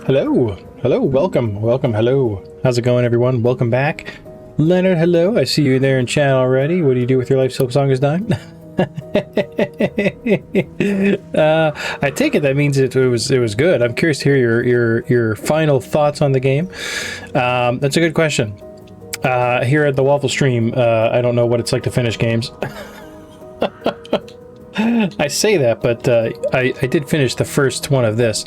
Hello, hello, welcome, hello. How's it going, everyone? Welcome back. Leonard, hello. I see you there in chat already. What do you do with your life? Silk Song is done. I take it that means it was good. I'm curious to hear your final thoughts on the game. That's a good question. Here at the Waffle Stream, I don't know what it's like to finish games. I say that, but I did finish the first one of this.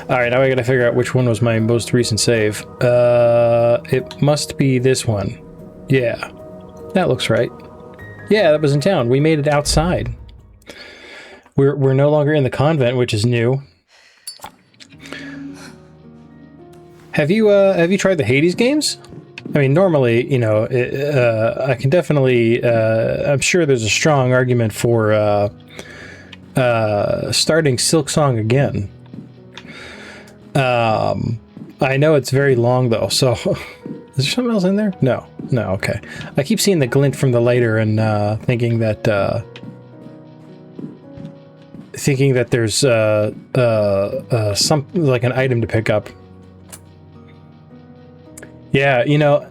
All right, now I gotta figure out which one was my most recent save. It must be this one. Yeah, that looks right. Yeah, that was in town. We made it outside. We're no longer in the convent, which is new. Have you tried the Hades games? I mean, normally, you know, I can definitely. I'm sure there's a strong argument for starting Silk Song again. I know it's very long though, so is there something else in there? No, okay. I keep seeing the glint from the lighter and thinking that there's some like an item to pick up. Yeah, you know,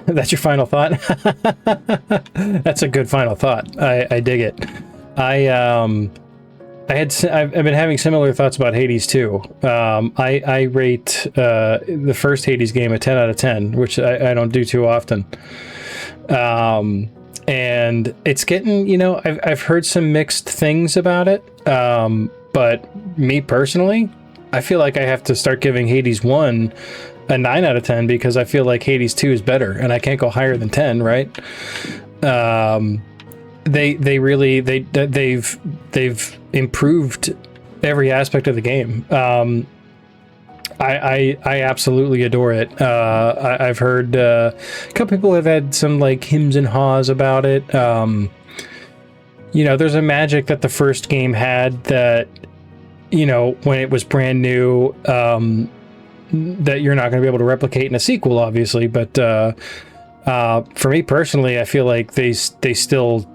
that's your final thought. That's a good final thought. I dig it. I've been having similar thoughts about Hades too. I rate the first Hades game a 10 out of 10, which I don't do too often. And it's getting, you know, I've heard some mixed things about it. But me personally, I feel like I have to start giving Hades 1 a 9 out of 10 because I feel like Hades 2 is better and I can't go higher than 10, right? They've improved every aspect of the game. I absolutely adore it. I've heard a couple people have had some like hems and haws about it. You know, there's a magic that the first game had that, you know, when it was brand new, that you're not going to be able to replicate in a sequel, obviously. But for me personally, I feel like they still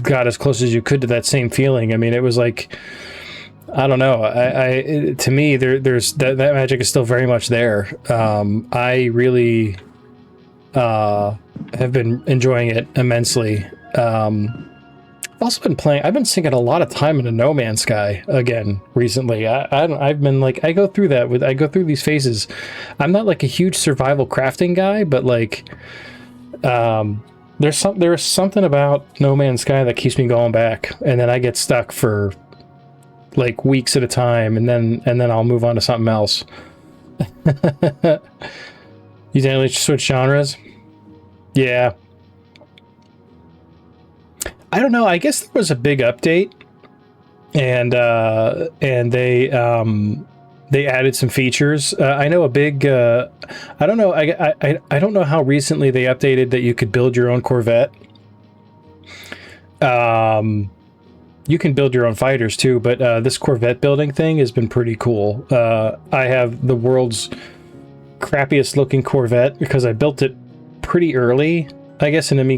got as close as you could to that same feeling. I mean, it was like, I don't know. To me, there's that magic is still very much there. I really have been enjoying it immensely. I've also been playing. I've been sinking a lot of time into No Man's Sky again recently. I've been like, I go through these phases. I'm not like a huge survival crafting guy, but like, there's something about No Man's Sky that keeps me going back, and then I get stuck for like weeks at a time, and then I'll move on to something else. You generally switch genres? Yeah. I don't know. I guess there was a big update, and they added some features. I know a big. I don't know. I don't know how recently they updated that you could build your own Corvette. You can build your own fighters too, but this Corvette building thing has been pretty cool. I have the world's crappiest looking Corvette because I built it pretty early, I guess, and me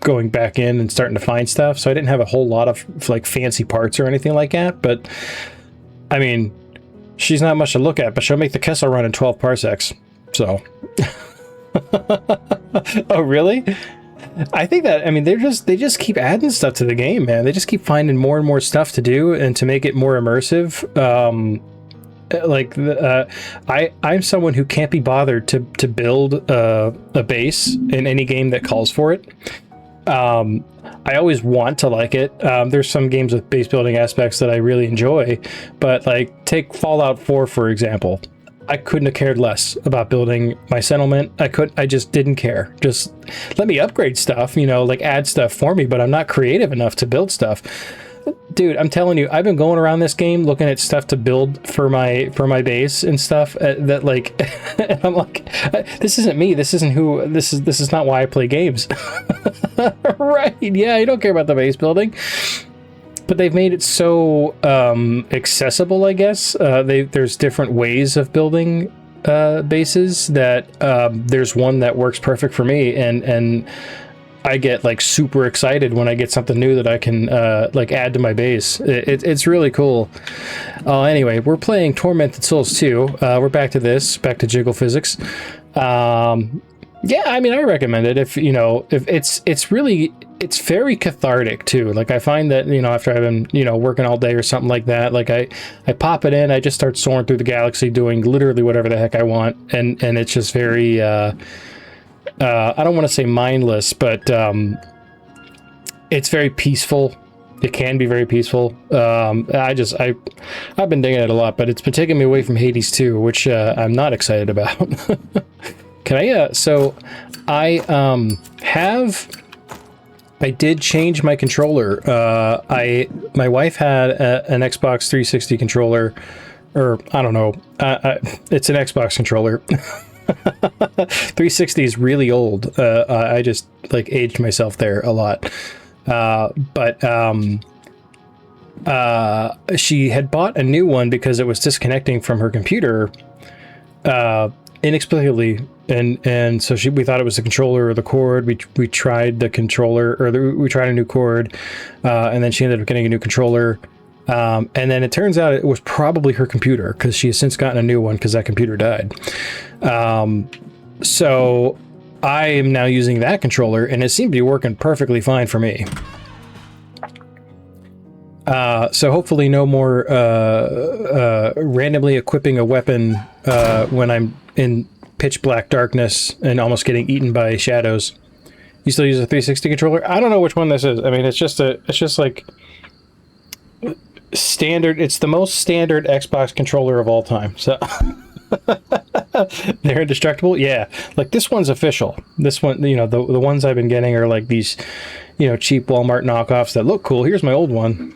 going back in and starting to find stuff. So I didn't have a whole lot of like fancy parts or anything like that. But I mean, she's not much to look at, but she'll make the Kessel run in 12 parsecs. So, oh really? I think that, I mean, they just keep adding stuff to the game, man. They just keep finding more and more stuff to do and to make it more immersive. I'm someone who can't be bothered to build a base in any game that calls for it. I always want to like it. There's some games with base building aspects that I really enjoy, but like take Fallout 4 for example. I couldn't have cared less about building my settlement. I just didn't care. Just let me upgrade stuff, you know, like add stuff for me, but I'm not creative enough to build stuff. Dude, I'm telling you, I've been going around this game looking at stuff to build for my base and stuff that like, and I'm like, this isn't me. This isn't who. This is not why I play games. Right? Yeah, I don't care about the base building, but they've made it so accessible. I guess there's different ways of building bases. That there's one that works perfect for me, and I get like super excited when I get something new that I can like add to my base. It's really cool. Anyway, we're playing Tormented Souls 2. We're back to this, back to jiggle physics. Yeah, I mean, I recommend it if, you know, if it's really, it's very cathartic too. Like I find that, you know, after I've been, you know, working all day or something like that, like I pop it in, I just start soaring through the galaxy doing literally whatever the heck I want. And it's just very, I don't want to say mindless, but it's very peaceful. It can be very peaceful. I've been digging it a lot, but it's been taking me away from Hades 2, which I'm not excited about. Can I, so I did change my controller. My wife had an Xbox 360 controller, or I don't know, it's an Xbox controller. 360 is really old. I just like aged myself there a lot. But she had bought a new one because it was disconnecting from her computer inexplicably, and so we thought it was the controller or the cord. We tried the controller, or we tried a new cord, and then she ended up getting a new controller. And then it turns out it was probably her computer, because she has since gotten a new one because that computer died. So I am now using that controller, and it seemed to be working perfectly fine for me. So hopefully no more randomly equipping a weapon when I'm in pitch black darkness and almost getting eaten by shadows. You still use a 360 controller? I don't know which one this is. I mean, it's just like standard. It's the most standard Xbox controller of all time. So they're indestructible. Yeah, like this one's official. This one, you know, the ones I've been getting are like these, you know, cheap Walmart knockoffs that look cool. Here's my old one.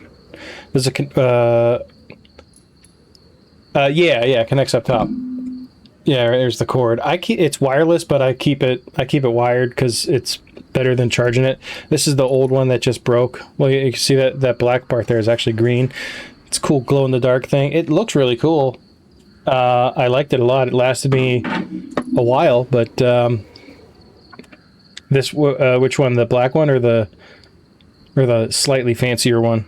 There's a yeah, connects up top. Yeah, there's the cord. It's wireless, but I keep it wired because it's better than charging it. This is the old one that just broke. Well, you can see that black part there is actually green. It's a cool glow in the dark thing. It looks really cool. I liked it a lot. It lasted me a while, but which one? The black one or the slightly fancier one?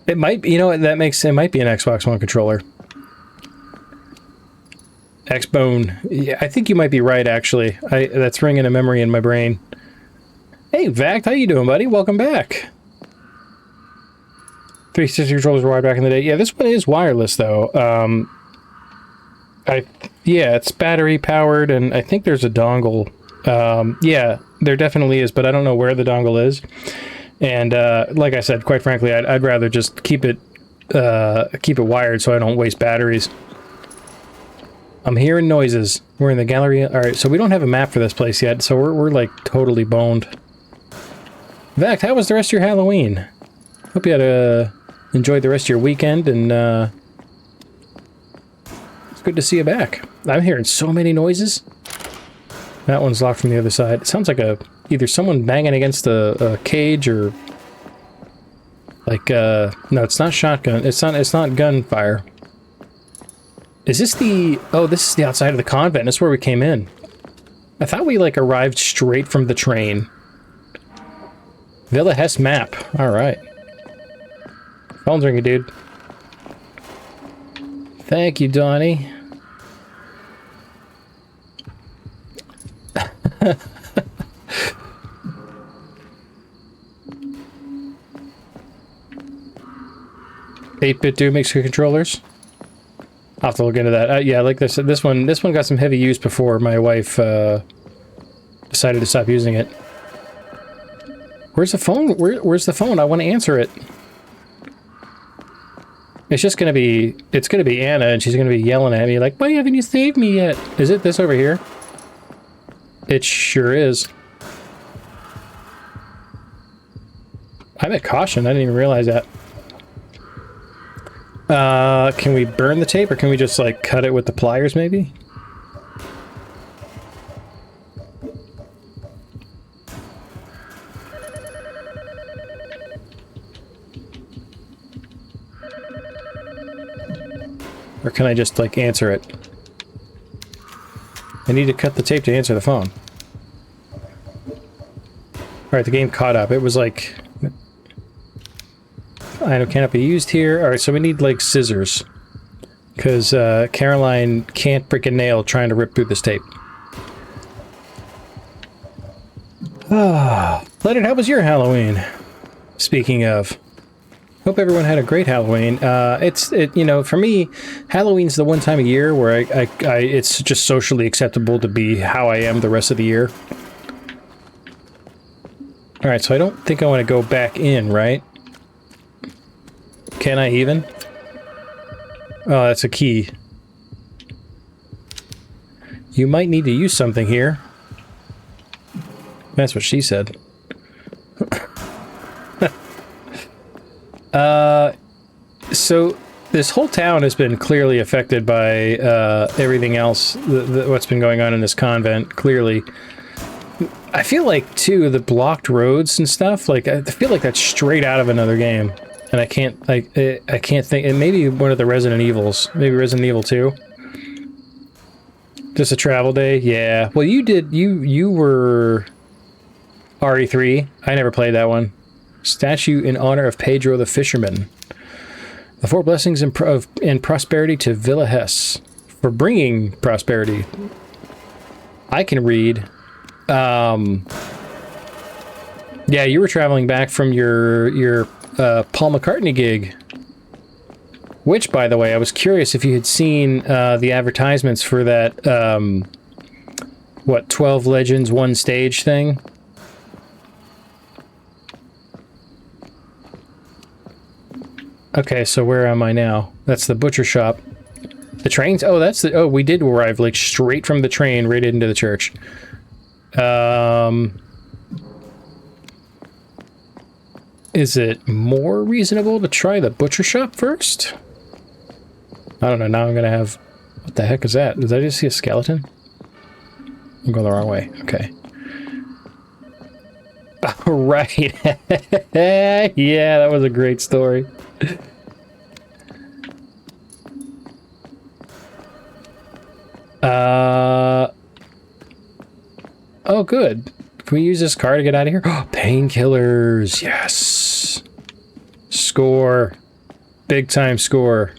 It might be, you know what, it might be an Xbox One controller. Xbone. Yeah, I think you might be right, actually. That's ringing a memory in my brain. Hey, Vact, how you doing, buddy? Welcome back. 360 controllers were wired back in the day. Yeah, this one is wireless, though. Yeah, it's battery powered, and I think there's a dongle. Yeah, there definitely is, but I don't know where the dongle is. And like I said, quite frankly, I'd rather just keep it wired so I don't waste batteries. I'm hearing noises. We're in the gallery. All right, so we don't have a map for this place yet, so we're like totally boned. In fact, how was the rest of your Halloween? Hope you had enjoyed the rest of your weekend, and it's good to see you back. I'm hearing so many noises. That one's locked from the other side. It sounds like either someone banging against a cage or like no, it's not shotgun. It's not gunfire. Is this the? Oh, this is the outside of the convent. That's where we came in. I thought we like arrived straight from the train. Villa Hess map. All right. Phone's ringing, dude. Thank you, Donnie. Eight-bit do makes good controllers. I'll have to look into that. Yeah, like this one got some heavy use before my wife decided to stop using it. Where's the phone? Where's the phone? I want to answer it. It's just gonna be Anna, and she's gonna be yelling at me like, "Why haven't you saved me yet?" Is it this over here? It sure is. I'm at caution. I didn't even realize that. Can we burn the tape, or can we just like cut it with the pliers maybe? Or can I just, like, answer it? I need to cut the tape to answer the phone. Alright, the game caught up. It was like... Item cannot be used here. Alright, so we need, like, scissors. Because, Caroline can't break a nail trying to rip through this tape. Ah, Leonard, how was your Halloween? Speaking of... Hope everyone had a great Halloween. You know, for me, Halloween's the one time a year where it's just socially acceptable to be how I am the rest of the year. Alright, so I don't think I want to go back in, right? Can I even? Oh, that's a key. You might need to use something here. That's what she said. So this whole town has been clearly affected by everything else, what's been going on in this convent, clearly. I feel like, too, the blocked roads and stuff, like, I feel like that's straight out of another game. And I can't think, and maybe one of the Resident Evils, maybe Resident Evil 2. Just a travel day? Yeah. Well, you were RE3. I never played that one. Statue in honor of Pedro the Fisherman. The 4 blessings and prosperity to Villa Hess. For bringing prosperity. I can read. Yeah, you were traveling back from your Paul McCartney gig. Which, by the way, I was curious if you had seen the advertisements for that, 12 Legends, 1 Stage thing? Okay, so where am I now? That's the butcher shop. The trains? Oh, that's the... Oh, we did arrive, like, straight from the train right into the church. Is it more reasonable to try the butcher shop first? I don't know, now I'm gonna have... What the heck is that? Did I just see a skeleton? I'm going the wrong way. Okay. Oh, right. Yeah, that was a great story. Oh, good. Can we use this car to get out of here? Oh, painkillers. Yes. Score. Big time score.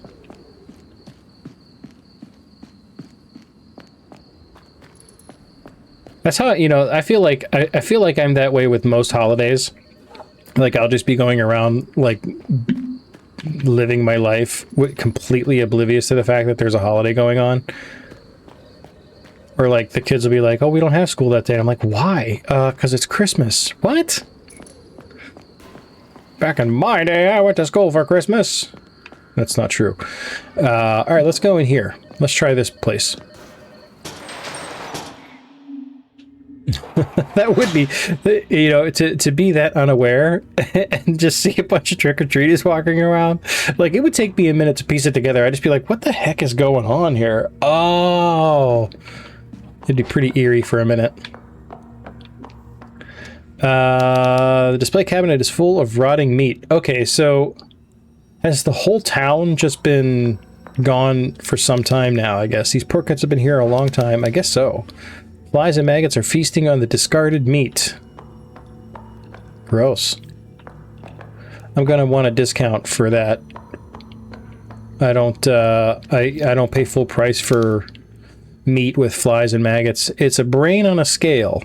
That's how, you know, I feel like I'm that way with most holidays. Like, I'll just be going around, like, living my life completely oblivious to the fact that there's a holiday going on. Or, like, the kids will be like, oh, we don't have school that day. And I'm like, why? Because it's Christmas. What? Back in my day, I went to school for Christmas. That's not true. Alright, let's go in here. Let's try this place. That would be, you know, to be that unaware and just see a bunch of trick-or-treaters walking around. Like, it would take me a minute to piece it together. I'd just be like, what the heck is going on here? Oh... It'd be pretty eerie for a minute. The display cabinet is full of rotting meat. Okay, so has the whole town just been gone for some time now, I guess? These pork cuts have been here a long time. I guess so. Flies and maggots are feasting on the discarded meat. Gross. I'm gonna want a discount for that. I don't, I don't pay full price for meat with flies and maggots. It's a brain on a scale.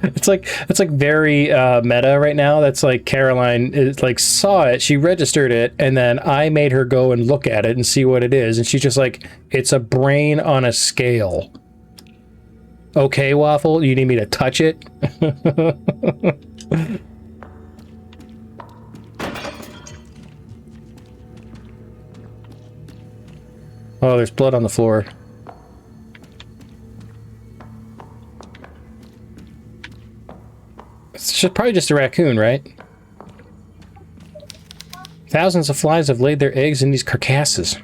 It's like very meta right now. That's like Caroline is like saw it, she registered it, and then I made her go and look at it and see what it is, and she's just like, it's a brain on a scale. Okay, Waffle, you need me to touch it? Oh, there's blood on the floor. It's probably just a raccoon, right? Thousands of flies have laid their eggs in these carcasses.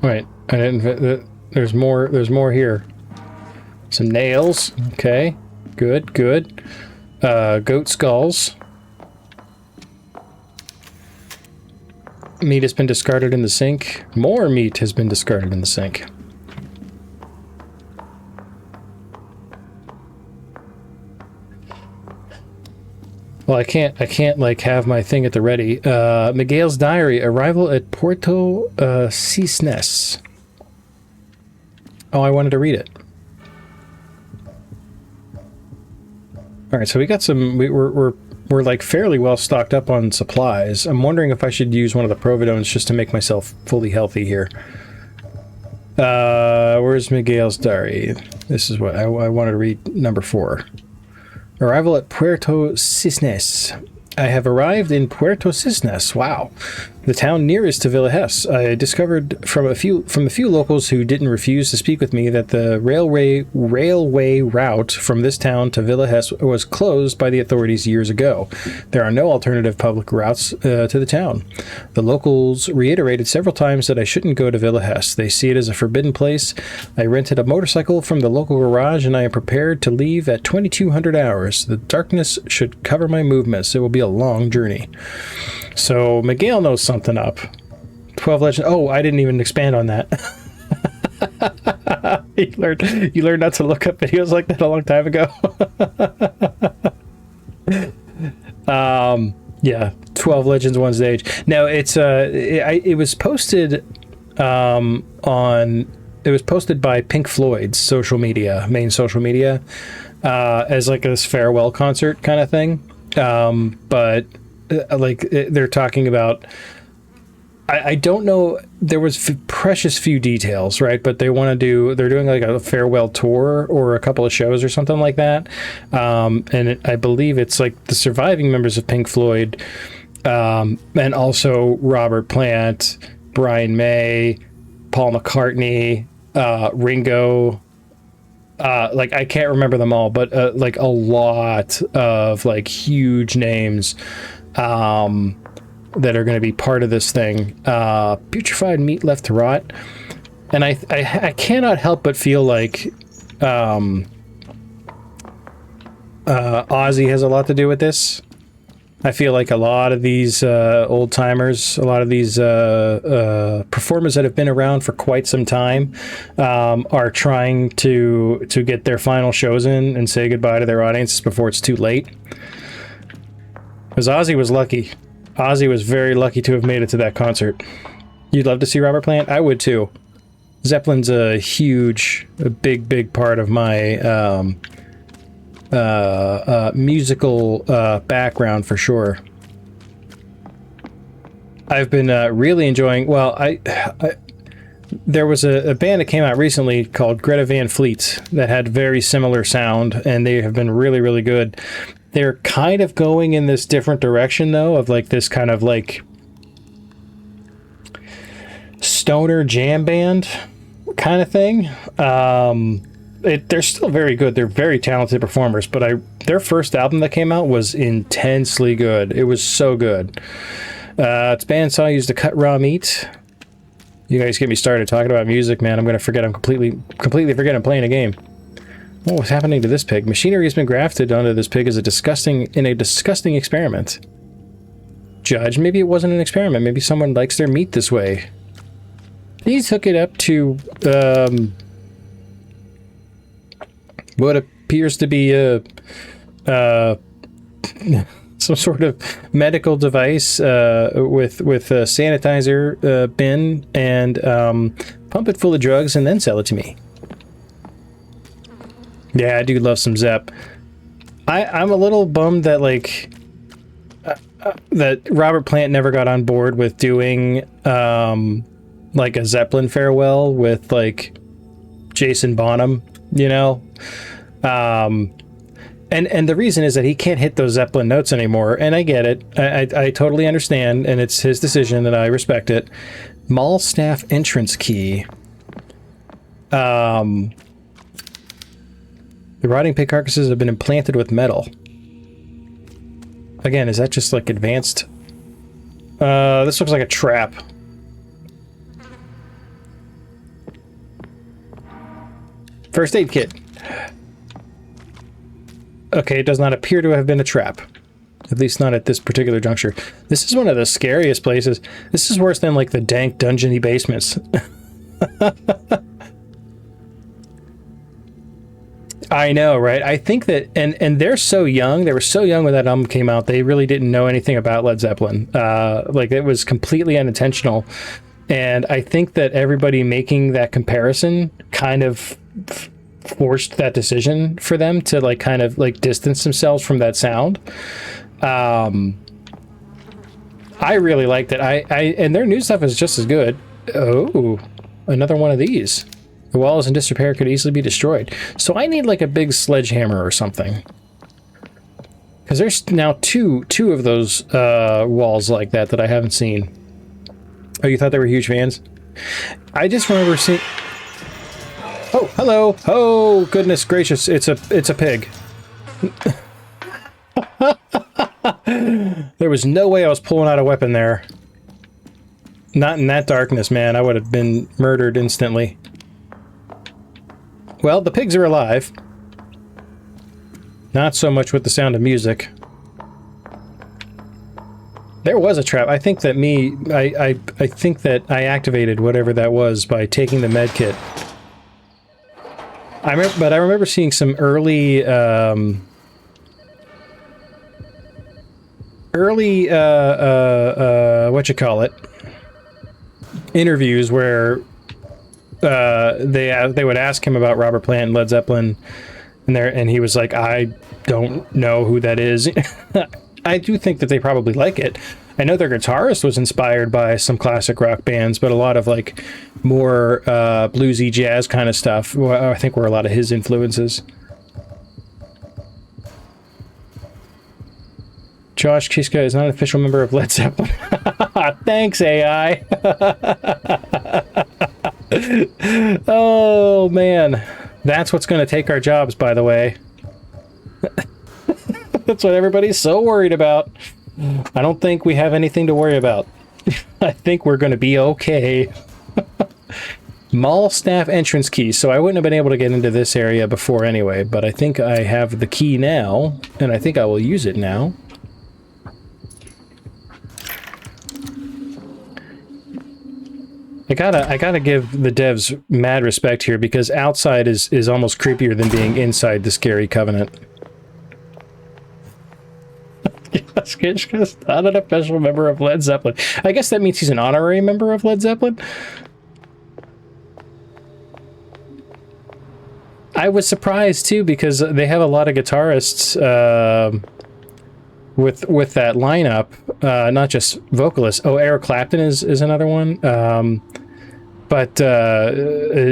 Wait, I didn't... There's more. There's more here. Some nails. Okay. Good. Good. Goat skulls. Meat has been discarded in the sink. More meat has been discarded in the sink. Well, I can't like have my thing at the ready. Miguel's diary, arrival at Puerto Cisnes. Oh, I wanted to read it. All right, so we got some. We're like fairly well stocked up on supplies. I'm wondering if I should use one of the Providones just to make myself fully healthy here. Where's Miguel's diary? This is what I wanted to read. Number 4. Arrival at Puerto Cisnes. I have arrived in Puerto Cisnes. Wow. The town nearest to Villa Hesse. I discovered from a few locals who didn't refuse to speak with me that the railway route from this town to Villa Hesse was closed by the authorities years ago. There are no alternative public routes to the town. The locals reiterated several times that I shouldn't go to Villa Hesse. They see it as a forbidden place. I rented a motorcycle from the local garage and I am prepared to leave at 2200 hours. The darkness should cover my movements. It will be a long journey. So Miguel knows something up. 12 Legends. Oh, I didn't even expand on that. You learned not to look up videos like that a long time ago. Yeah, 12 Legends One Stage. Now it was posted by Pink Floyd's social media, main social media, as like this farewell concert kind of thing. But like they're talking about, I don't know, there was precious few details, right? But they're doing like a farewell tour or a couple of shows or something like that. And I believe it's like the surviving members of Pink Floyd, and also Robert Plant, Brian May, Paul McCartney, Ringo. Like I can't remember them all, but like a lot of like huge names that are going to be part of this thing. Putrefied meat left to rot, and I cannot help but feel like Ozzy has a lot to do with this. I feel like a lot of these old timers, a lot of these performers that have been around for quite some time, are trying to get their final shows in and say goodbye to their audiences before it's too late. Because Ozzy was lucky. Ozzy was very lucky to have made it to that concert. You'd love to see Robert Plant? I would too. Zeppelin's a big part of my musical background for sure. I've been really enjoying, well, there was a band that came out recently called Greta Van Fleet that had very similar sound, and they have been really, really good. They're kind of going in this different direction though, of like this kind of like stoner jam band kind of thing. They're still very good. They're very talented performers, but their first album that came out was intensely good. It was so good. It's bandsaw used to cut raw meat. You guys get me started talking about music, man. I'm gonna forget. I'm completely forget I'm playing a game. What was happening to this pig? Machinery has been grafted onto this pig as a disgusting experiment. Judge, maybe it wasn't an experiment. Maybe someone likes their meat this way. Please hook it up to what appears to be some sort of medical device with a sanitizer bin, and pump it full of drugs and then sell it to me. Yeah, I do love some Zepp. I'm a little bummed that like that Robert Plant never got on board with doing like a Zeppelin farewell with like Jason Bonham, you know. And the reason is that he can't hit those Zeppelin notes anymore, and I get it. I totally understand, and it's his decision, and I respect it. Mall staff entrance key. The rotting pig carcasses have been implanted with metal. Again, is that just like advanced? This looks like a trap. First aid kit. Okay, it does not appear to have been a trap. At least not at this particular juncture. This is one of the scariest places. This is worse than like the dank dungeony basements. I know, right? I think that, and they're so young. They were so young when that album came out. They really didn't know anything about Led Zeppelin. Like, it was completely unintentional. And I think that everybody making that comparison kind of forced that decision for them to like kind of like distance themselves from that sound. I really liked it. And their new stuff is just as good. Oh, another one of these. The wall is in disrepair, could easily be destroyed. So I need like a big sledgehammer or something. Because there's now two of those walls like that I haven't seen. Oh, you thought they were huge fans? I just remember seeing... Oh, hello! Oh, goodness gracious, it's a pig. There was no way I was pulling out a weapon there. Not in that darkness, man. I would have been murdered instantly. Well, the pigs are alive. Not so much with the sound of music. There was a trap. I think that I think that I activated whatever that was by taking the med kit. But I remember seeing some early interviews where they would ask him about Robert Plant and Led Zeppelin, and he was like, I don't know who that is. I do think that they probably like it. I know their guitarist was inspired by some classic rock bands, but a lot of like more bluesy jazz kind of stuff, I think, were a lot of his influences. Josh Kiska is not an official member of Led Zeppelin. Thanks, AI. Oh, man. That's what's going to take our jobs, by the way. That's what everybody's so worried about. I don't think we have anything to worry about. I think we're going to be okay. Mall staff entrance key. So I wouldn't have been able to get into this area before anyway, but I think I have the key now, and I think I will use it now. I gotta give the devs mad respect here, because outside is almost creepier than being inside the scary Covenant. Yes, Kishka's not an official member of Led Zeppelin. I guess that means he's an honorary member of Led Zeppelin. I was surprised too, because they have a lot of guitarists with that lineup, not just vocalists. Oh, Eric Clapton is another one. But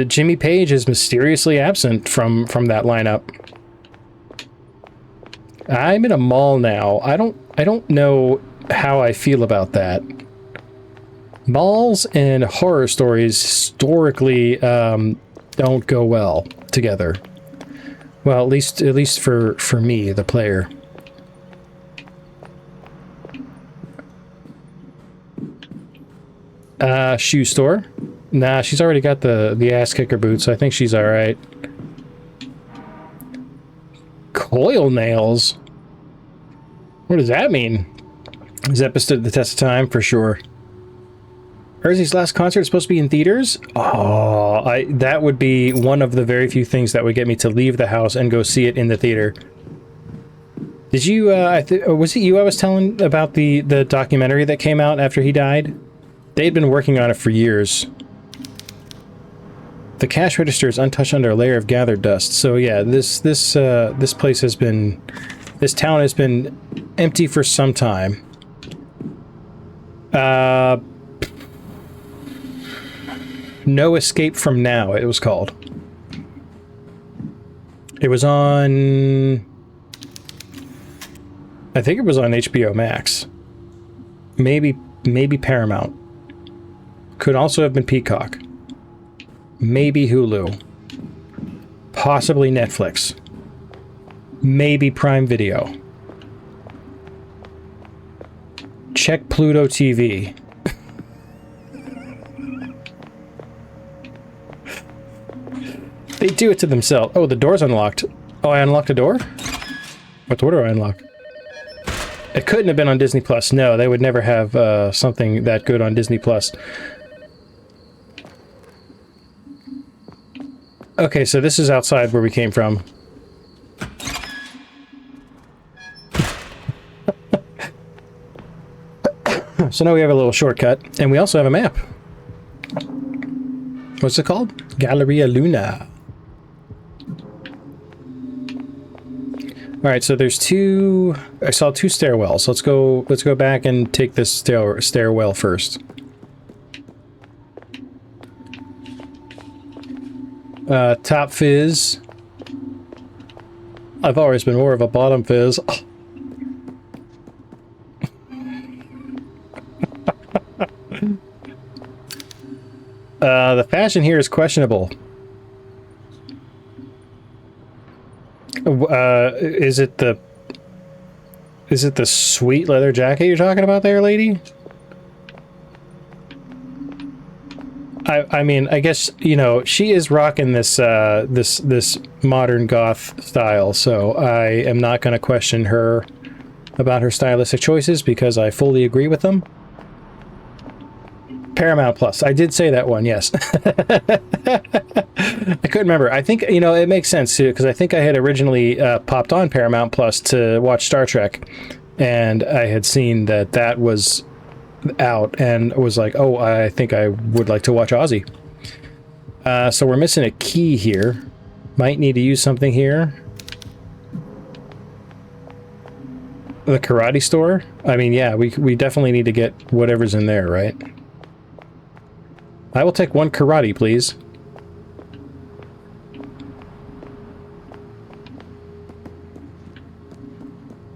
Jimmy Page is mysteriously absent from that lineup. I'm in a mall now. I don't know how I feel about that. Malls and horror stories historically don't go well together. Well, at least for me, the player. Shoe store. Nah, she's already got the ass kicker boots, so I think she's all right. Coil nails. What does that mean? Zeppelin stood the test of time for sure. Earzy's last concert is supposed to be in theaters? Oh, that would be one of the very few things that would get me to leave the house and go see it in the theater. Did you, was it you I was telling about the documentary that came out after he died? They'd been working on it for years. The cash register is untouched under a layer of gathered dust. So yeah, this place has been, this town has been empty for some time. No Escape from Now, it was called. It was on, I think it was on HBO Max. Maybe Paramount. Could also have been Peacock. Maybe Hulu. Possibly Netflix. Maybe Prime Video. Check Pluto TV. They do it to themselves. Oh, the door's unlocked. Oh, I unlocked a door? What door do I unlock? It couldn't have been on Disney Plus. No, they would never have something that good on Disney Plus. Okay, so this is outside where we came from. So now we have a little shortcut, and we also have a map. What's it called? Galleria Luna. All right, so there's two. I saw two stairwells. Let's go back and take this stairwell first. Top fizz. I've always been more of a bottom fizz. The fashion here is questionable. Is it the sweet leather jacket you're talking about there, lady? I mean, I guess, you know, she is rocking this this modern goth style, so I am not going to question her about her stylistic choices because I fully agree with them. Paramount Plus. I did say that one, yes. I couldn't remember. I think, you know, it makes sense too, because I think I had originally popped on Paramount Plus to watch Star Trek, and I had seen that that was out, and was like, oh, I think I would like to watch Ozzy. So we're missing a key here. Might need to use something here. The karate store? I mean, yeah, we definitely need to get whatever's in there, right? I will take one karate, please.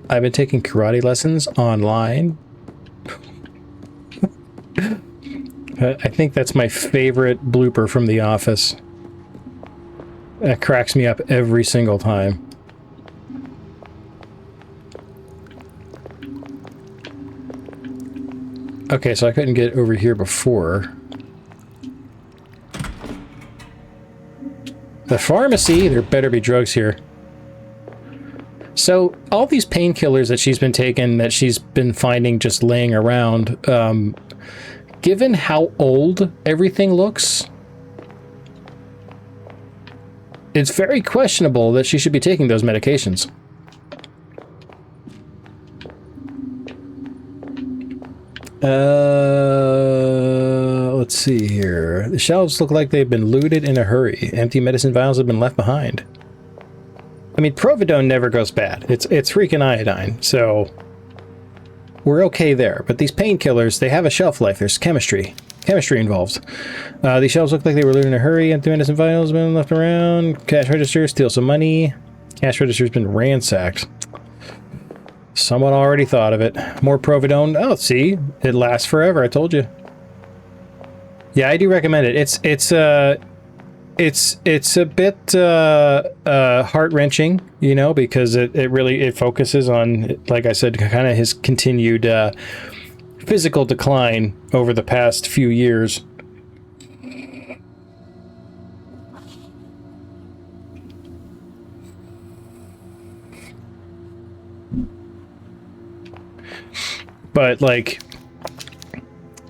I've been taking karate lessons online. I think that's my favorite blooper from The Office. That cracks me up every single time. Okay, so I couldn't get over here before. The pharmacy, there better be drugs here. So, all these painkillers that she's been taking, that she's been finding just laying around, given how old everything looks, it's very questionable that she should be taking those medications. Let's see here. The shelves look like they've been looted in a hurry. Empty medicine vials have been left behind. I mean, Providone never goes bad. It's freaking iodine, so we're okay there. But these painkillers, they have a shelf life. There's chemistry involved. These shelves look like they were looted in a hurry. Empty medicine vials have been left around. Cash register, steal some money. Cash register's been ransacked. Someone already thought of it. More Providone. Oh, see, it lasts forever. I told you. Yeah, I do recommend it. It's a bit heart-wrenching, you know, because it really focuses on, like I said, kind of his continued physical decline over the past few years. But like,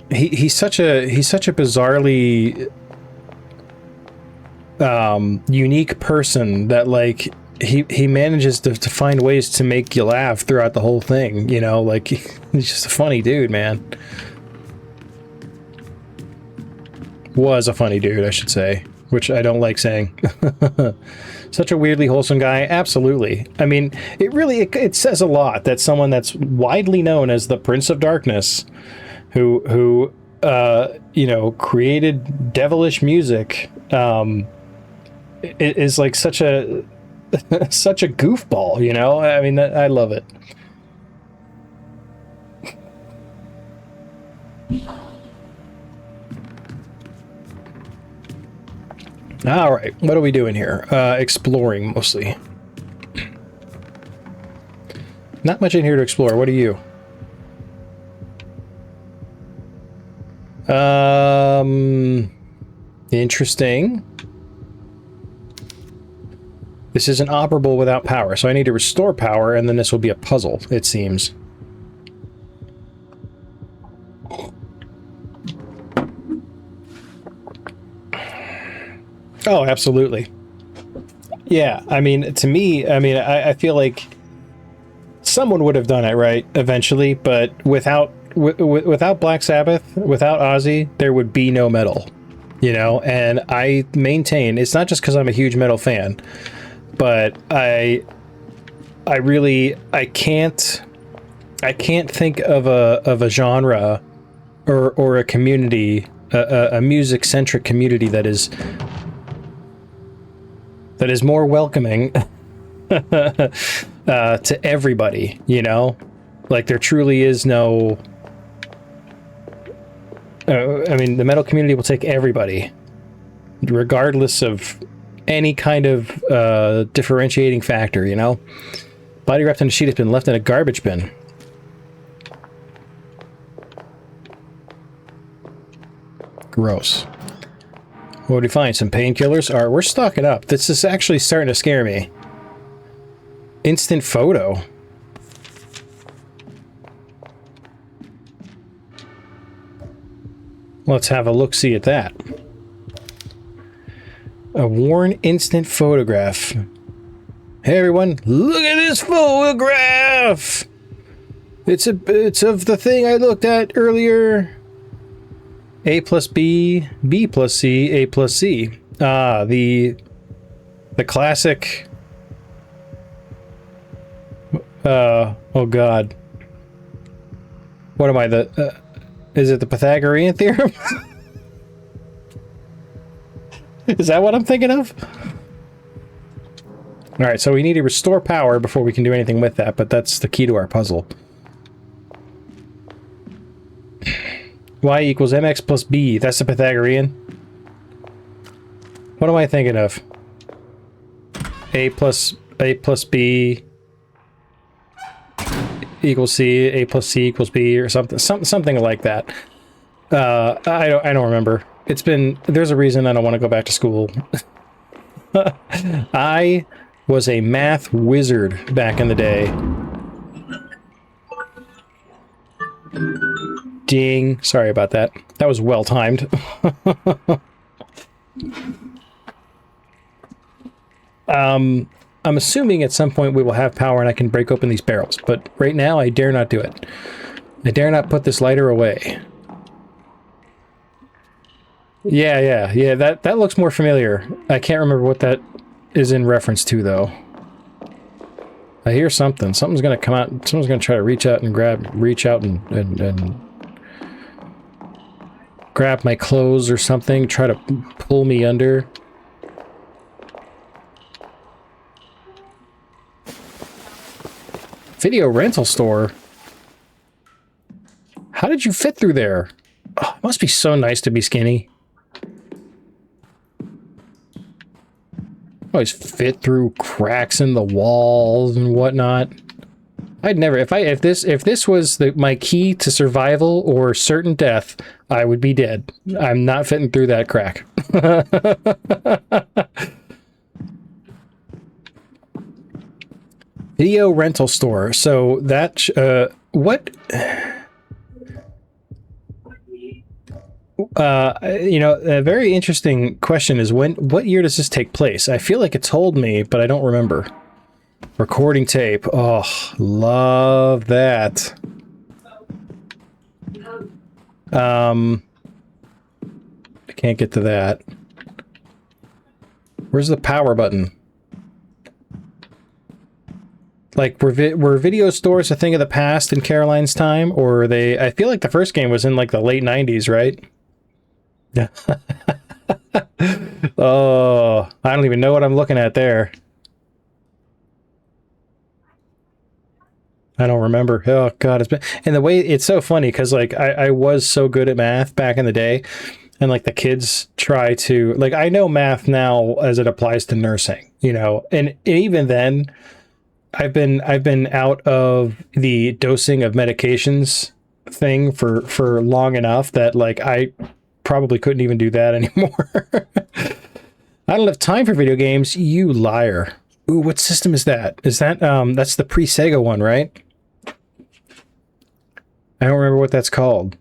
he's such a bizarrely unique person that, like, he manages to find ways to make you laugh throughout the whole thing, you know, like, he's just a funny dude, man. Was a funny dude, I should say, which I don't like saying. Such a weirdly wholesome guy. Absolutely. I mean, it says a lot that someone that's widely known as the Prince of Darkness, who you know, created devilish music, is like such a such a goofball, you know? I mean, I love it. All right, what are we doing here? Exploring, mostly. Not much in here to explore. What are you? Interesting. This isn't operable without power, so I need to restore power, and then this will be a puzzle, it seems. Oh, absolutely. Yeah, I mean, to me, I feel like someone would have done it, right, eventually, but without Black Sabbath, without Ozzy, there would be no metal, you know? And I maintain, it's not just because I'm a huge metal fan, but I can't think of a genre or a community, a music-centric community that is more welcoming to everybody, you know? Like, there truly is no... I mean, the metal community will take everybody, regardless of any kind of differentiating factor, you know? Body wrapped in a sheet has been left in a garbage bin. Gross. What do we find? Some painkillers? Alright, we're stocking up. This is actually starting to scare me. Instant photo. Let's have a look-see at that. A worn instant photograph. Hey everyone, look at this photograph! It's of the thing I looked at earlier. A plus B, B plus C, A plus C. Ah, the classic... oh god. What am I, is it the Pythagorean theorem? Is that what I'm thinking of? Alright, so we need to restore power before we can do anything with that, but that's the key to our puzzle. Y equals mx plus b. That's the Pythagorean. What am I thinking of? A plus b equals c. A plus c equals b, or something like that. I don't remember. There's a reason I don't want to go back to school. I was a math wizard back in the day. Ding. Sorry about that. That was well timed. I'm assuming at some point we will have power and I can break open these barrels, but right now I dare not do it. I dare not put this lighter away. Yeah, that looks more familiar. I can't remember what that is in reference to, though. I hear something. Something's gonna come out. Someone's gonna try to reach out and grab my clothes or something, try to pull me under. Video rental store? How did you fit through there? Oh, it must be so nice to be skinny. Always fit through cracks in the walls and whatnot. I'd never, if this was my key to survival or certain death, I would be dead. I'm not fitting through that crack. Video rental store. So that, what? You know, a very interesting question is what year does this take place? I feel like it told me, but I don't remember. Recording tape. Oh, love that. I can't get to that. Where's the power button? Like, were video stores a thing of the past in Caroline's time, or were they? I feel like the first game was in like the late 90s, right? Oh, I don't even know what I'm looking at there. I don't remember. Oh god, it's been, and the way it's so funny because like I was so good at math back in the day, and like the kids try to, like, I know math now as it applies to nursing, you know, and even then I've been out of the dosing of medications thing for long enough that like I probably couldn't even do that anymore. I don't have time for video games, you liar. Ooh, what system is that? Is that, that's the pre-Sega one, right? I don't remember what that's called.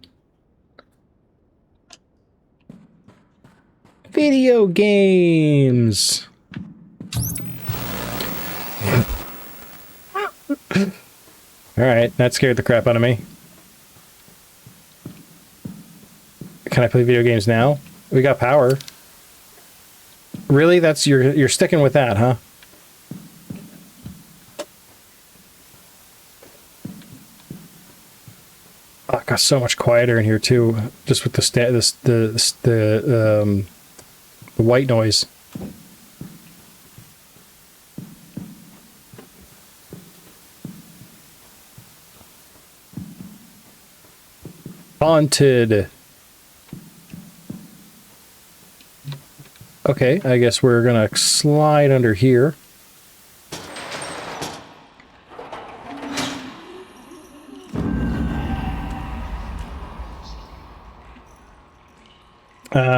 Video games! Alright, that scared the crap out of me. Can I play video games now? We got power. Really? That's you're sticking with that, huh? Oh, it got so much quieter in here too, just with the white noise. Haunted. Okay, I guess we're gonna slide under here.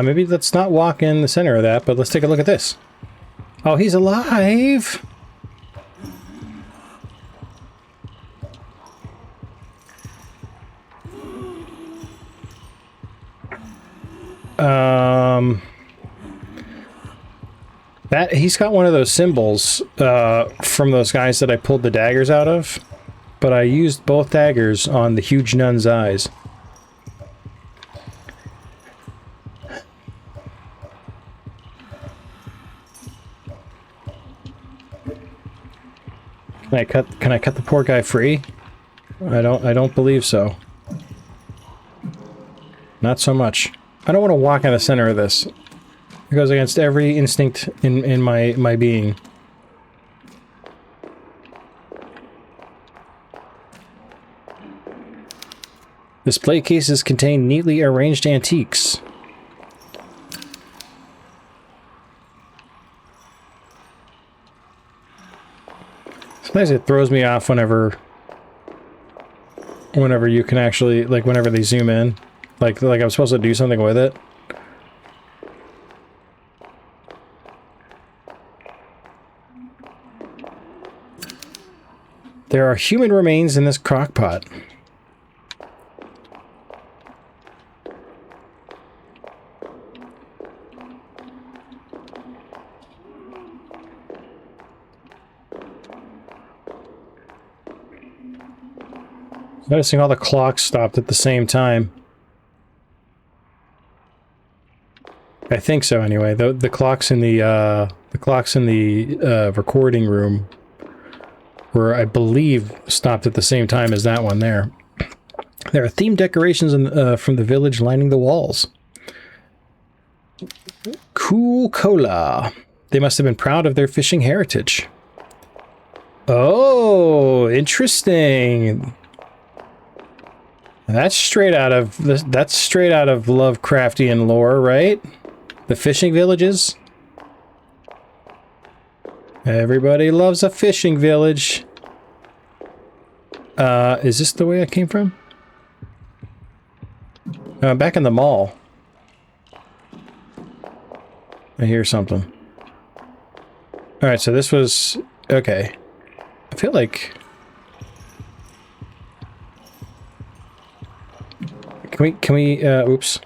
Maybe let's not walk in the center of that, but let's take a look at this. Oh, he's alive! That he's got one of those symbols from those guys that I pulled the daggers out of, but I used both daggers on the huge nun's eyes. Can I cut the poor guy free? I don't believe so. Not so much. I don't want to walk in the center of this. It goes against every instinct in my being. Display cases contain neatly arranged antiques. Sometimes it throws me off whenever you can actually, like, whenever they zoom in. Like I'm supposed to do something with it. There are human remains in this crock pot. Noticing all the clocks stopped at the same time. I think so, anyway. The clocks in the recording room were, I believe, stopped at the same time as that one there. There are themed decorations from the village lining the walls. Cool cola. They must have been proud of their fishing heritage. Oh, interesting. That's straight out of Lovecraftian lore, right? The fishing villages. Everybody loves a fishing village. Is this the way I came from? Back in the mall. I hear something. Alright, so this was... Okay. I feel like... Can we, oops.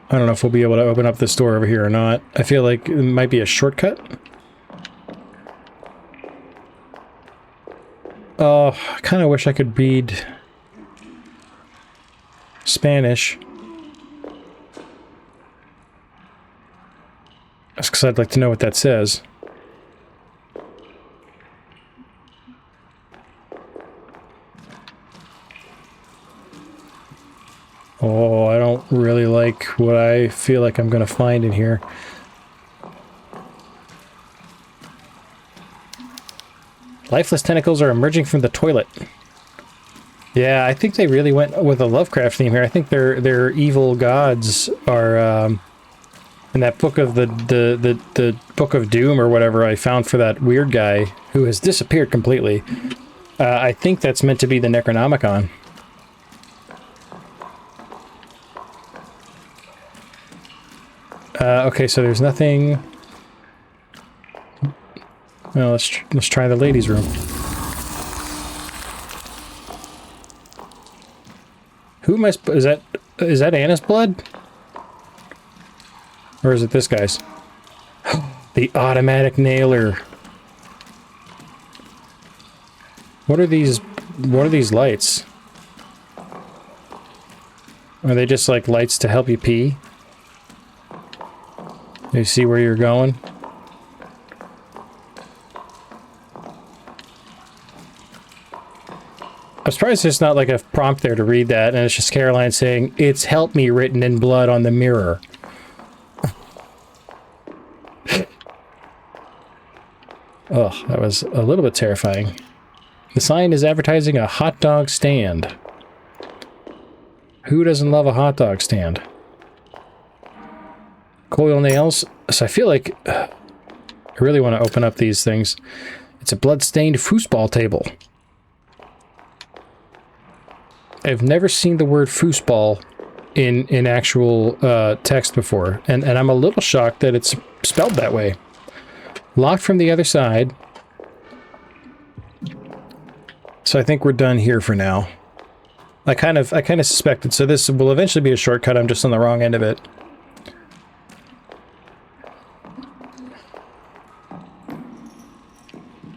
I don't know if we'll be able to open up this door over here or not. I feel like it might be a shortcut. Oh, I kind of wish I could read Spanish. That's because I'd like to know what that says. Oh, I don't really like what I feel like I'm going to find in here. Lifeless tentacles are emerging from the toilet. Yeah, I think they really went with a Lovecraft theme here. I think their evil gods are in that book of the Book of Doom or whatever I found for that weird guy who has disappeared completely. I think that's meant to be the Necronomicon. Okay, so there's nothing... Well, let's try the ladies' room. Who am I... Is that Anna's blood? Or is it this guy's? The automatic nailer. What are these lights? Are they just like lights to help you pee? You see where you're going? I'm surprised there's not like a prompt there to read that, and it's just Caroline saying, "It's help me" written in blood on the mirror. Oh, that was a little bit terrifying. The sign is advertising a hot dog stand. Who doesn't love a hot dog stand? Coil nails. So I feel like I really want to open up these things. It's a blood-stained foosball table. I've never seen the word foosball in actual text before, and I'm a little shocked that it's spelled that way. Locked from the other side. So I think we're done here for now. I kind of suspected, so this will eventually be a shortcut. I'm just on the wrong end of it.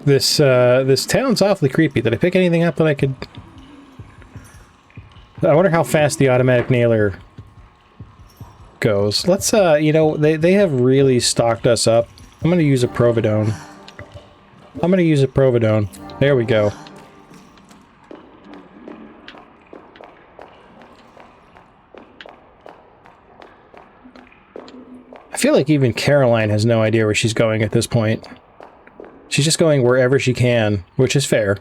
This town's awfully creepy. Did I pick anything up that I could... I wonder how fast the automatic nailer goes. Let's, you know, they have really stocked us up. I'm gonna use a Providone. There we go. I feel like even Caroline has no idea where she's going at this point. She's just going wherever she can, which is fair.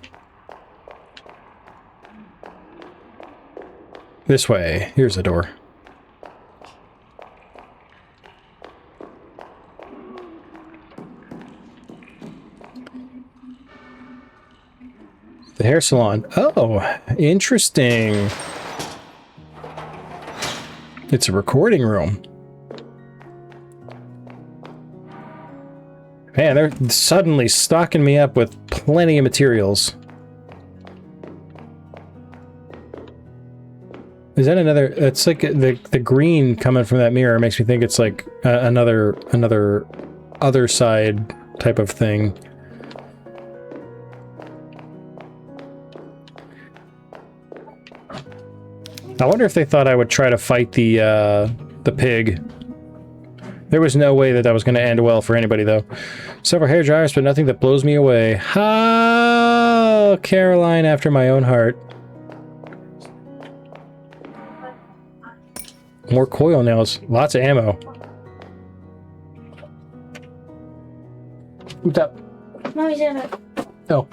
This way. Here's the door. The hair salon. Oh, interesting. It's a recording room. Man, they're suddenly stocking me up with plenty of materials. Is that another... It's like the green coming from that mirror makes me think it's like another other side type of thing. I wonder if they thought I would try to fight the pig. There was no way that that was going to end well for anybody, though. Several hair dryers, but nothing that blows me away. Oh, Caroline after my own heart. More coil nails. Lots of ammo. What's up? Mommy's in it. Oh.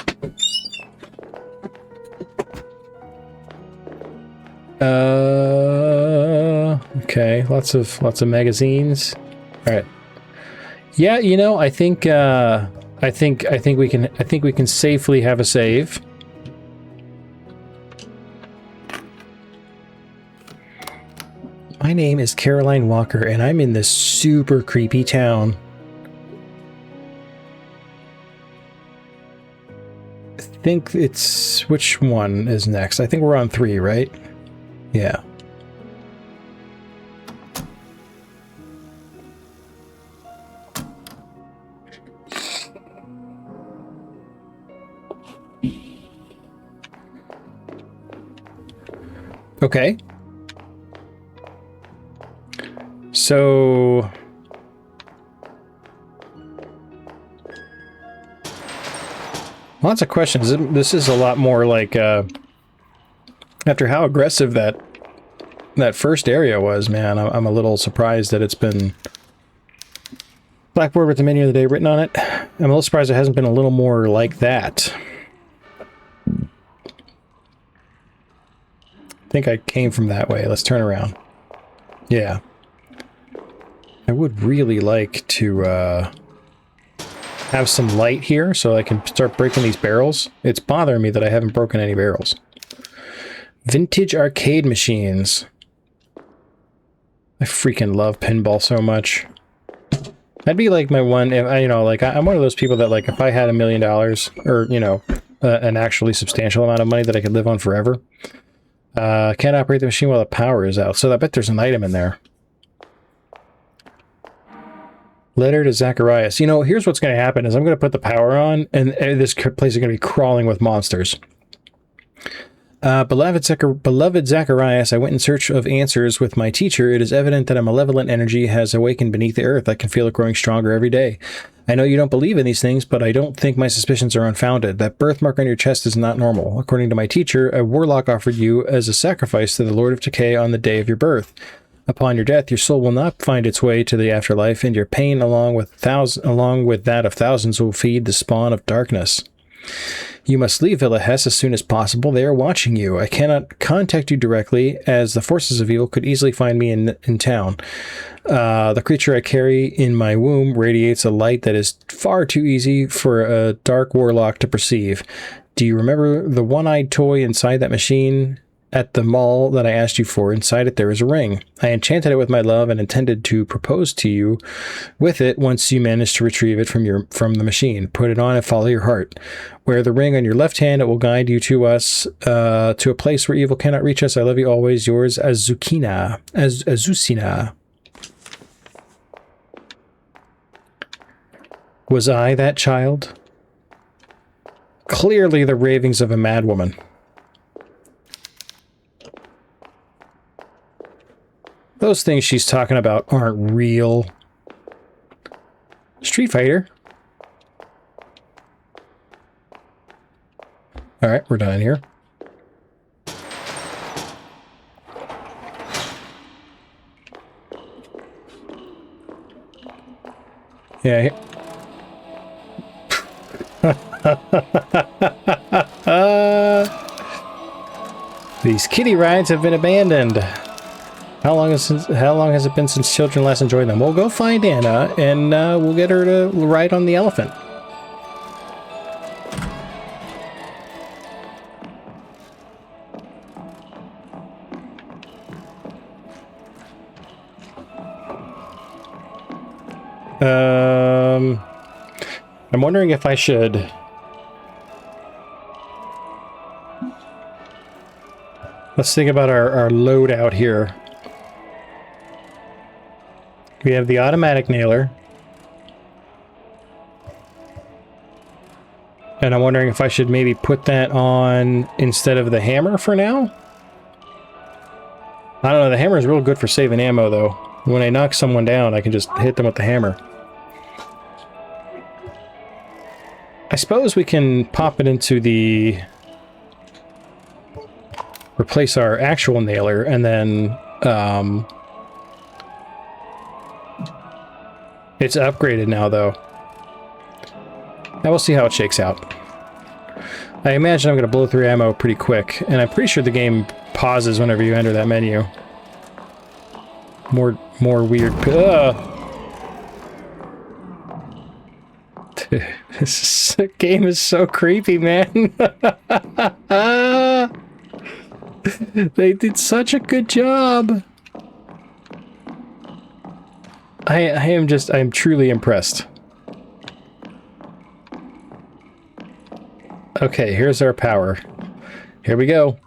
Okay. Lots of magazines. All right. Yeah, you know, I think we can safely have a save. My name is Caroline Walker, and I'm in this super creepy town. I think it's... Which one is next? I think we're on 3, right? Yeah. Okay. So... Lots of questions. This is a lot more like, after how aggressive that first area was, man, I'm a little surprised that it's been... Blackboard with the menu of the day written on it. I'm a little surprised it hasn't been a little more like that. I think I came from that way. Let's turn around. Yeah. I would really like to have some light here so I can start breaking these barrels. It's bothering me that I haven't broken any barrels. Vintage arcade machines. I freaking love pinball so much. That'd be like my one, if I, you know, like I'm one of those people that like if I had $1 million or, you know, an actually substantial amount of money that I could live on forever, can't operate the machine while the power is out. So I bet there's an item in there. Letter to Zacharias. You know, here's what's going to happen is I'm going to put the power on and this place is going to be crawling with monsters. Beloved Zacharias, I went in search of answers with my teacher. It is evident that a malevolent energy has awakened beneath the earth. I can feel it growing stronger every day. I know you don't believe in these things, but I don't think my suspicions are unfounded. That birthmark on your chest is not normal. According to my teacher, a warlock offered you as a sacrifice to the Lord of Decay on the day of your birth. Upon your death, your soul will not find its way to the afterlife, and your pain, along with that of thousands, will feed the spawn of darkness. You must leave Villa Hess as soon as possible. They are watching you. I cannot contact you directly, as the forces of evil could easily find me in town. The creature I carry in my womb radiates a light that is far too easy for a dark warlock to perceive. Do you remember the one-eyed toy inside that machine at the mall that I asked you for? Inside it there is a ring. I enchanted it with my love and intended to propose to you with it once you managed to retrieve it from the machine. Put it on and follow your heart. Wear the ring on your left hand. It will guide you to us, to a place where evil cannot reach us. I love you always. Yours, Azucena. Was I that child? Clearly the ravings of a madwoman. Those things she's talking about aren't real. Street Fighter. All right, we're done here. Yeah. These kiddie rides have been abandoned. How long has it been since children last enjoyed them? We'll go find Anna, and we'll get her to ride on the elephant. I'm wondering if I should... Let's think about our loadout here. We have the automatic nailer. And I'm wondering if I should maybe put that on instead of the hammer for now? I don't know, the hammer is real good for saving ammo though. When I knock someone down, I can just hit them with the hammer. I suppose we can pop it into the... replace our actual nailer and then... It's upgraded now, though. Now we'll see how it shakes out. I imagine I'm going to blow through ammo pretty quick, and I'm pretty sure the game pauses whenever you enter that menu. More weird... This game is so creepy, man. They did such a good job. I'm truly impressed. Okay, here's our power. Here we go.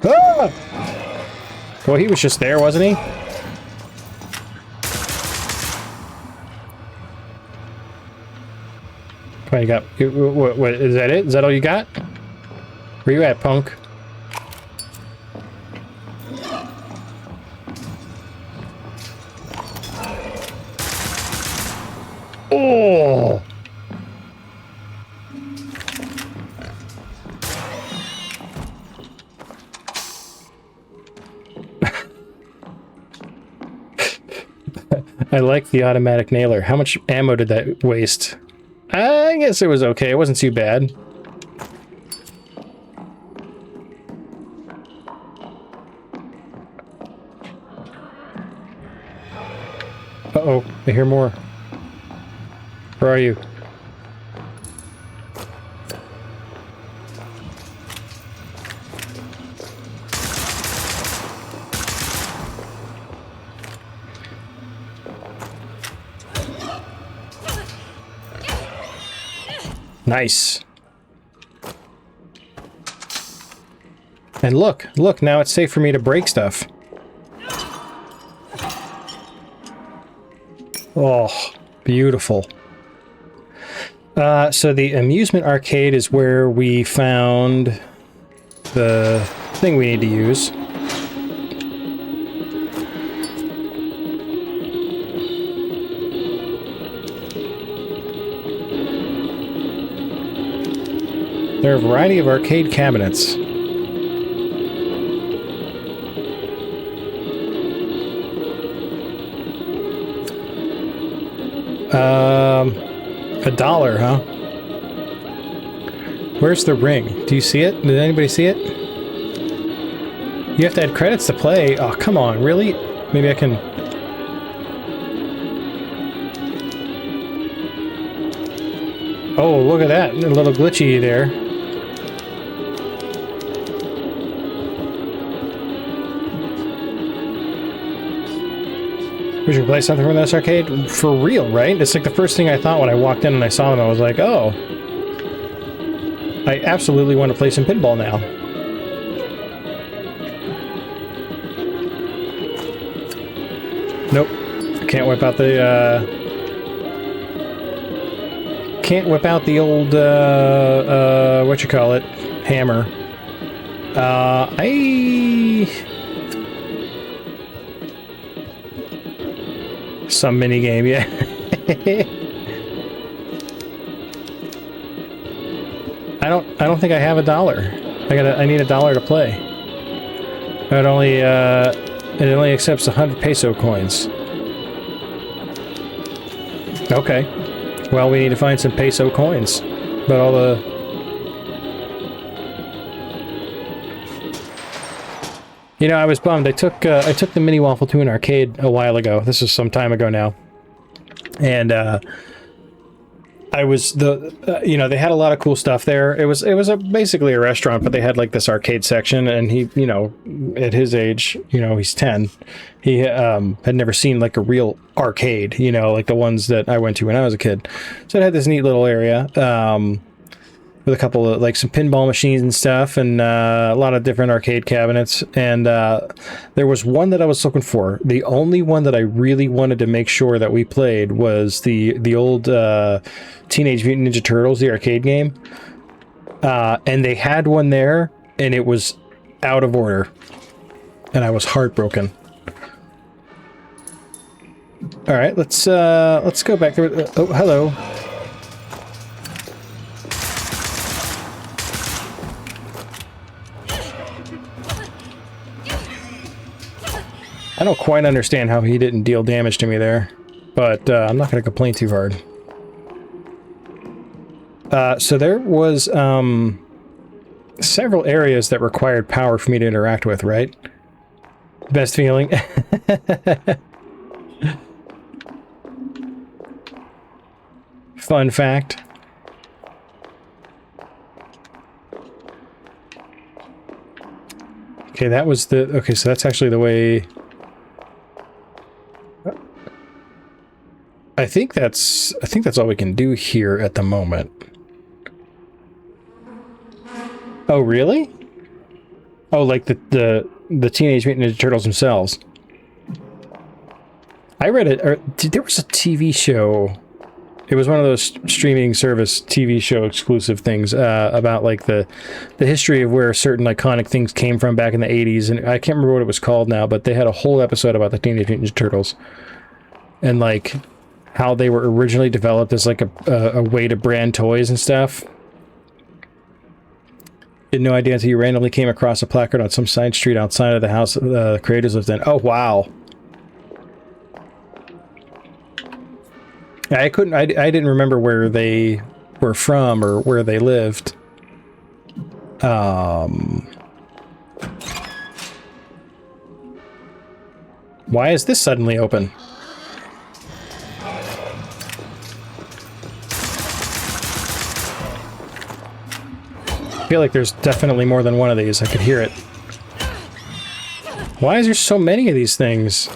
Ah! Well, he was just there, wasn't he? Come on, you got... What, is that it? Is that all you got? Where you at, punk? Oh! I like the automatic nailer. How much ammo did that waste? I guess it was okay. It wasn't too bad. Uh-oh. I hear more. Where are you? Nice. And look, now it's safe for me to break stuff. Oh, beautiful. So the amusement arcade is where we found the thing we need to use. There are a variety of arcade cabinets. $1, huh? Where's the ring? Do you see it? Did anybody see it? You have to add credits to play. Oh, come on, really? Maybe I can... Oh, look at that. A little glitchy there. We should play something from this arcade? For real, right? It's like the first thing I thought when I walked in and I saw them. I was like, oh. I absolutely want to play some pinball now. Nope. Can't whip out the, can't whip out the old, whatchamacallit, hammer. Some minigame, yeah. I don't think I have $1. I need $1 to play. It only accepts 100 peso coins. Okay. Well, we need to find some peso coins. But all the... You know, I was bummed. I took the mini waffle to an arcade a while ago. This is some time ago now. And, I was you know, they had a lot of cool stuff there. It was basically a restaurant, but they had like this arcade section, and he, you know, at his age, you know, he's 10. He had never seen like a real arcade, you know, like the ones that I went to when I was a kid. So it had this neat little area with a couple of like some pinball machines and stuff, and a lot of different arcade cabinets. And there was one that I was looking for. The only one that I really wanted to make sure that we played was the old Teenage Mutant Ninja Turtles, the arcade game. And they had one there, and it was out of order. And I was heartbroken. All right, let's go back there. Oh, hello. I don't quite understand how he didn't deal damage to me there, but I'm not going to complain too hard. So there was several areas that required power for me to interact with, right? Best feeling. Fun fact. Okay, that was the... Okay, so that's actually the way... I think that's all we can do here at the moment. Oh, really? Oh, like the Teenage Mutant Ninja Turtles themselves. I read it, or there was a TV show. It was one of those streaming service TV show exclusive things about like the history of where certain iconic things came from back in the 80s, and I can't remember what it was called now, but they had a whole episode about the Teenage Mutant Ninja Turtles. And like how they were originally developed as like a way to brand toys and stuff. Had no idea until you randomly came across a placard on some side street outside of the house the creators lived in. Oh, wow. I didn't remember where they were from or where they lived. Why is this suddenly open? I feel like there's definitely more than one of these. I could hear it. Why is there so many of these things?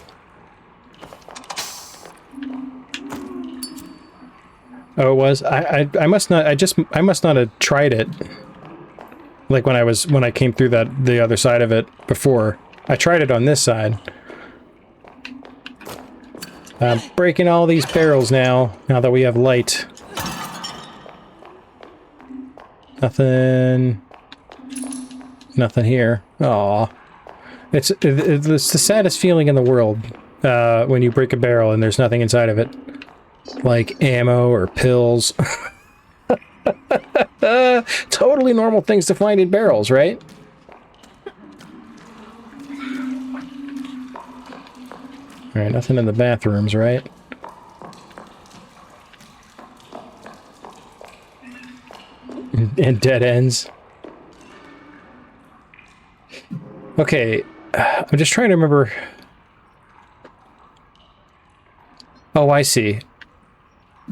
Oh, it was? I must not, I must not have tried it. Like when I came through the other side of it before. I tried it on this side. I'm breaking all these barrels now that we have light. Nothing here. Aw. It's the saddest feeling in the world when you break a barrel and there's nothing inside of it. Like ammo or pills. Totally normal things to find in barrels, right? Alright, nothing in the bathrooms, right? And dead ends. Okay, I'm just trying to remember. Oh, I see.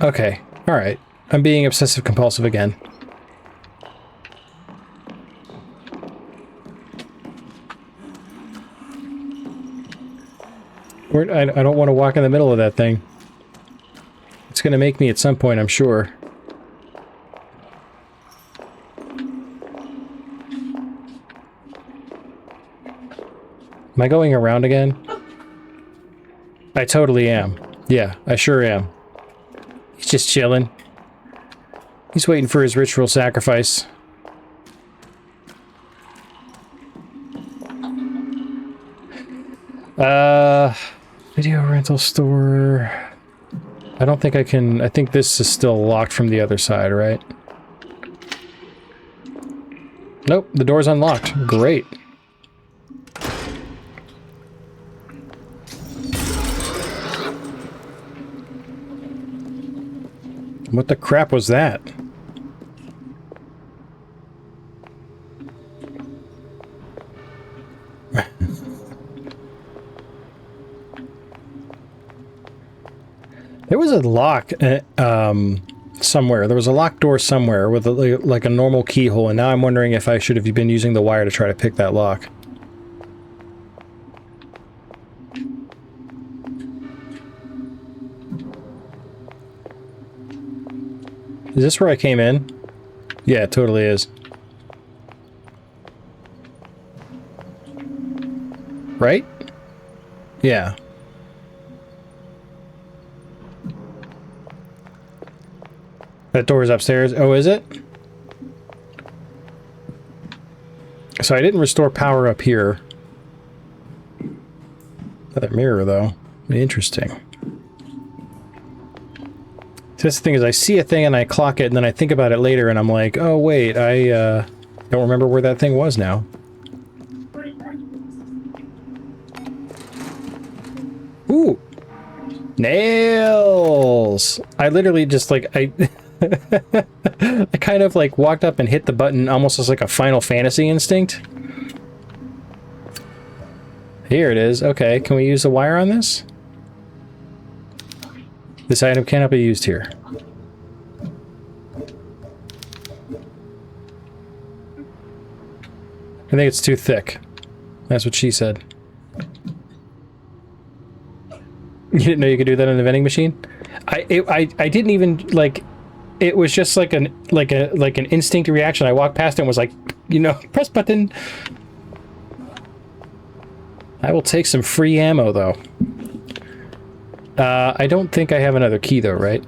Okay, alright. I'm being obsessive compulsive again. I don't want to walk in the middle of that thing. It's going to make me at some point, I'm sure. Am I going around again? I totally am. Yeah, I sure am. He's just chilling. He's waiting for his ritual sacrifice. Video rental store. I don't think I can. I think this is still locked from the other side, right? Nope, the door's unlocked. Great. What the crap was that? There was a lock somewhere. There was a locked door somewhere with like a normal keyhole, and now I'm wondering if I should have been using the wire to try to pick that lock. Is this where I came in? Yeah, it totally is. Right? Yeah. That door is upstairs. Oh, is it? So I didn't restore power up here. Another mirror, though. Interesting. So that's the thing, is I see a thing and I clock it, and then I think about it later, and I'm like, oh, wait, I don't remember where that thing was now. Ooh! Nails! I literally just, like, I kind of, like, walked up and hit the button almost as, like, a Final Fantasy instinct. Here it is. Okay, can we use the wire on this? This item cannot be used here. I think it's too thick. That's what she said. You didn't know you could do that in the vending machine? I didn't even, like, it was just like an instinct reaction. I walked past it and was like, you know, press button. I will take some free ammo, though. I don't think I have another key, though, right?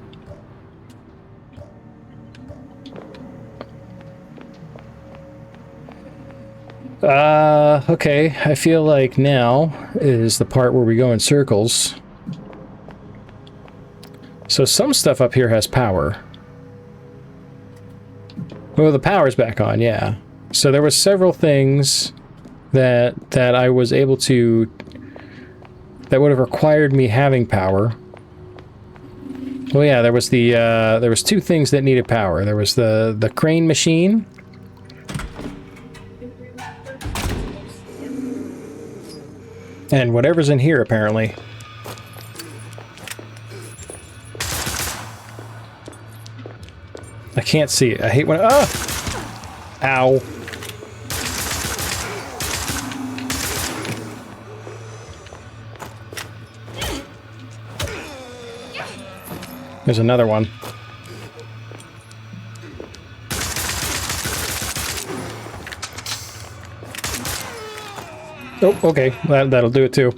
Okay. I feel like now is the part where we go in circles. So some stuff up here has power. Oh, the power's back on, yeah. So there was several things that I was able to... that would have required me having power. Well, yeah, there was the there was two things that needed power. There was the crane machine. And whatever's in here, apparently. I can't see it. I hate when... Ah! Ow. There's another one. Oh, okay. That'll do it too.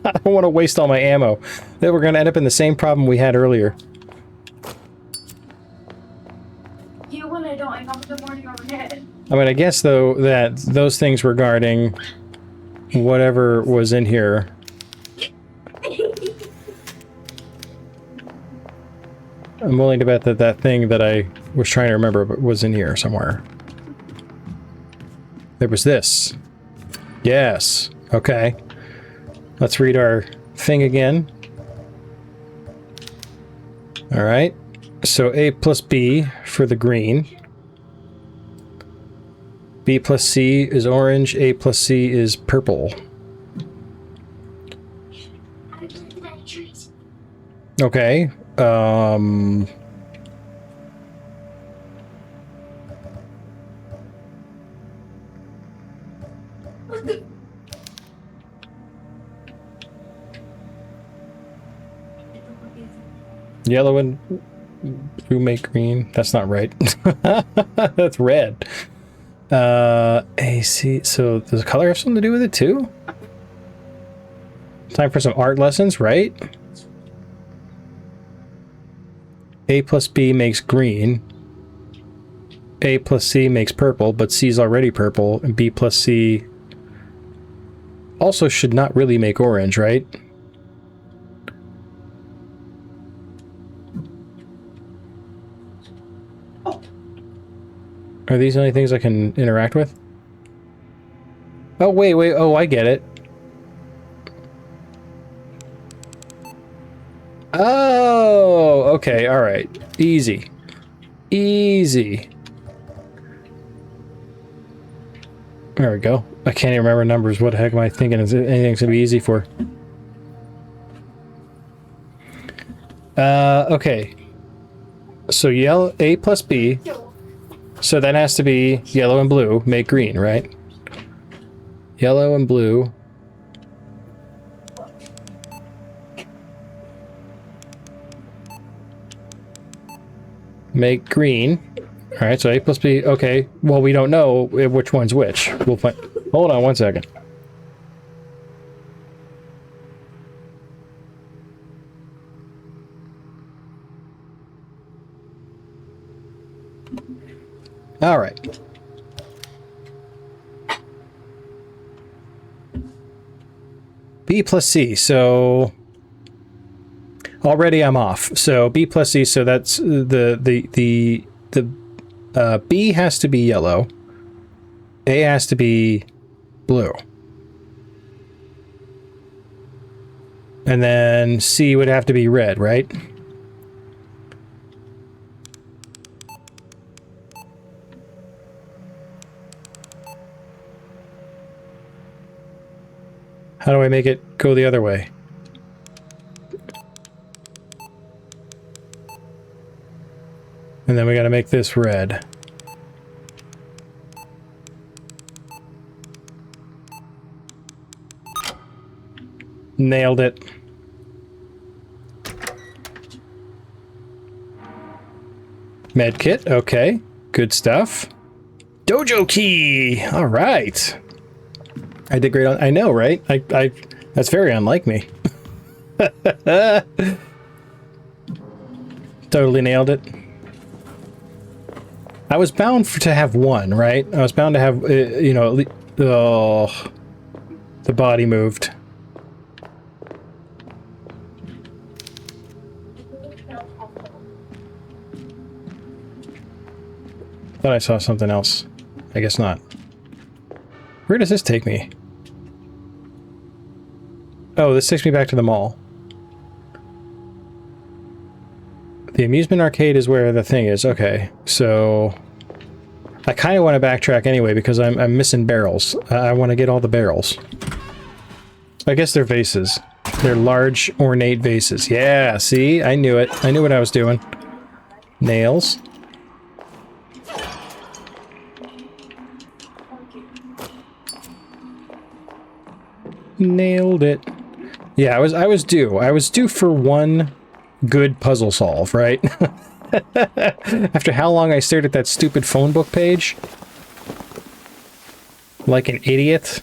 I don't want to waste all my ammo. Then we're going to end up in the same problem we had earlier. I mean, I guess, though, that those things regarding whatever was in here... I'm willing to bet that that thing that I was trying to remember was in here somewhere. There was this. Yes. Okay. Let's read our thing again. All right. So A plus B for the green. B plus C is orange. A plus C is purple. Okay. Yellow and blue make green. That's not right. That's red. AC. So does color have something to do with it too? Time for some art lessons, right? A plus B makes green. A plus C makes purple, but C is already purple, and B plus C also should not really make orange, right? Are these the only things I can interact with? Oh, wait. Oh, I get it. Oh, okay. All right. Easy. Easy. There we go. I can't even remember numbers. What the heck am I thinking? Is anything's gonna be easy for? Okay. So yellow, A plus B. So that has to be yellow and blue make green, right? Yellow and blue. Make green. All right, so A plus B. Okay, well, we don't know which one's which. We'll find. Hold on one second. All right. B plus C, so already I'm off. So B plus C, so that's the B has to be yellow. A has to be blue. And then C would have to be red, right? How do I make it go the other way? And then we got to make this red. Nailed it. Medkit, okay. Good stuff. Dojo key! All right. I did great on... I know, right? I that's very unlike me. Totally nailed it. I was bound to have one, right? I was bound to have, you know, oh, the body moved. Thought I saw something else. I guess not. Where does this take me? Oh, this takes me back to the mall. The amusement arcade is where the thing is. Okay, so I kind of want to backtrack anyway because I'm missing barrels. I want to get all the barrels. I guess they're vases. They're large, ornate vases. Yeah, see? I knew it. I knew what I was doing. Nails. Nailed it. Yeah, I was due. I was due for one good puzzle solve, right? After how long I stared at that stupid phone book page? Like an idiot.